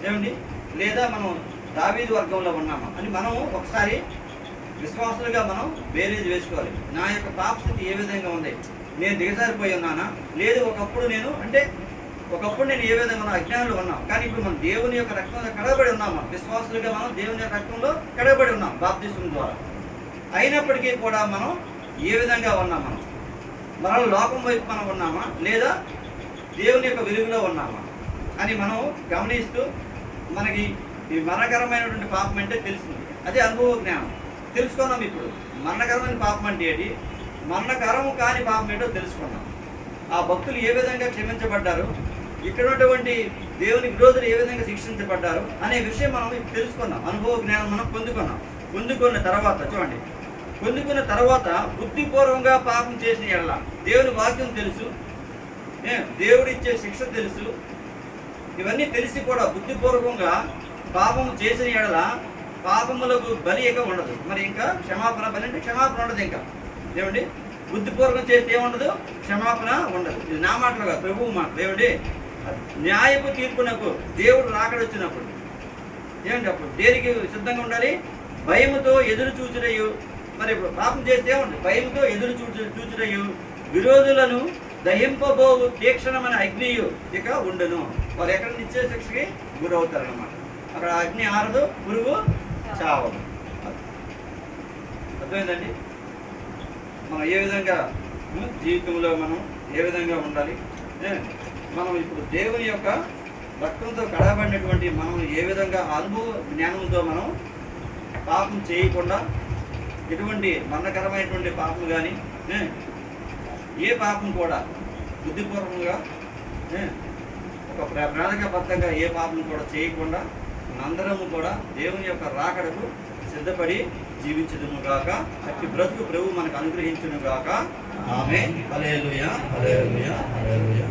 ఏమండి, లేదా మనం దావీదు వర్గంలో ఉన్నామా అని మనం ఒకసారి విశ్వాసులుగా మనం బేరేజ్ వేసుకోవాలి. నా యొక్క పాపస్థితి ఏ విధంగా ఉంది? నేను దిగజారిపోయి ఉన్నానా? లేదు ఒకప్పుడు నేను ఏ విధంగా ఉన్నా? అజ్ఞానంలో ఉన్నాం. కానీ ఇప్పుడు మనం దేవుని యొక్క రక్తంలో కడగబడి ఉన్నామా? విశ్వాసులుగా మనం దేవుని యొక్క రక్తంలో కడగబడి ఉన్నాం బాప్తిస్మం ద్వారా. అయినప్పటికీ కూడా మనం ఏ విధంగా ఉన్నాం? మనం లోకం వైపు మనం ఉన్నామా, లేదా దేవుని యొక్క వెలుగులో ఉన్నామా అని మనం గమనిస్తూ మనకి ఈ మరణకరమైనటువంటి పాపం అంటే తెలిసింది. అదే అనుభవ జ్ఞానం. తెలుసుకున్నాం. ఇప్పుడు మరణకరమైన పాపం అంటే ఏంటి, మరణకరము కాని పాపం ఏంటో తెలుసుకున్నాం. ఆ భక్తులు ఏ విధంగా క్షమించబడ్డారు, ఇక్కడ ఉన్నటువంటి దేవుని విరోధులు ఏ విధంగా శిక్షించబడ్డారు అనే విషయం మనం తెలుసుకున్నాం. అనుభవ జ్ఞానం మనం పొందుకున్న తర్వాత చూడండి, పొందుకున్న తర్వాత బుద్ధిపూర్వకంగా పాపం చేసిన ఎడల దేవుని వాక్యం తెలుసు, దేవుడిచ్చే శిక్ష తెలుసు, ఇవన్నీ తెలిసి కూడా బుద్ధిపూర్వకంగా పాపం చేసిన ఎడల పాపములకు బలి ఇక ఉండదు. మరి ఇంకా క్షమాపణ బలి అంటే క్షమాపణ ఉండదు. ఇంకా ఏమండి బుద్ధిపూర్వకం చేస్తే ఏముండదు? క్షమాపణ ఉండదు. ఇది నా మాటలుగా ప్రభువు మాటలు. ఏమండి న్యాయపు తీర్పునకు దేవుడు రాకడొచ్చినప్పుడు ఏమండి అప్పుడు దేనికి సిద్ధంగా ఉండాలి? భయముతో ఎదురు చూచుటయు. మరి పాపం చేస్తే ఏముంది? భయముతో ఎదురు చూచుటయు విరోధులను దహింపబోవు తీక్షణమైన అగ్నియు ఇక ఉండును. వారు ఎక్కడ నిత్య శిక్షకి గురవుతారు అన్నమాట. అక్కడ అగ్ని ఆరదు, పురుగు చావదు. అర్థమైందండి? మనం ఏ విధంగా జీవితంలో మనం ఏ విధంగా ఉండాలి? మనం ఇప్పుడు దేవుని యొక్క రక్తంతో కడగబడినటువంటి మనం ఏ విధంగా అనుభవ జ్ఞానంతో మనం పాపం చేయకుండా ఎటువంటి మరణకరమైనటువంటి పాపం కానీ ఏ పాపం కూడా బుద్ధిపూర్వకంగా ఒక ప్రణాళికాబద్ధంగా ఏ పాపం కూడా చేయకుండా మనందరము కూడా దేవుని యొక్క రాకడకు సిద్ధపడి జీవించుదుము గాక. అట్టి బ్రతుకు ప్రభు మనకు అనుగ్రహించును గాక. ఆమేన్. హల్లెలూయా, హల్లెలూయా, హల్లెలూయా.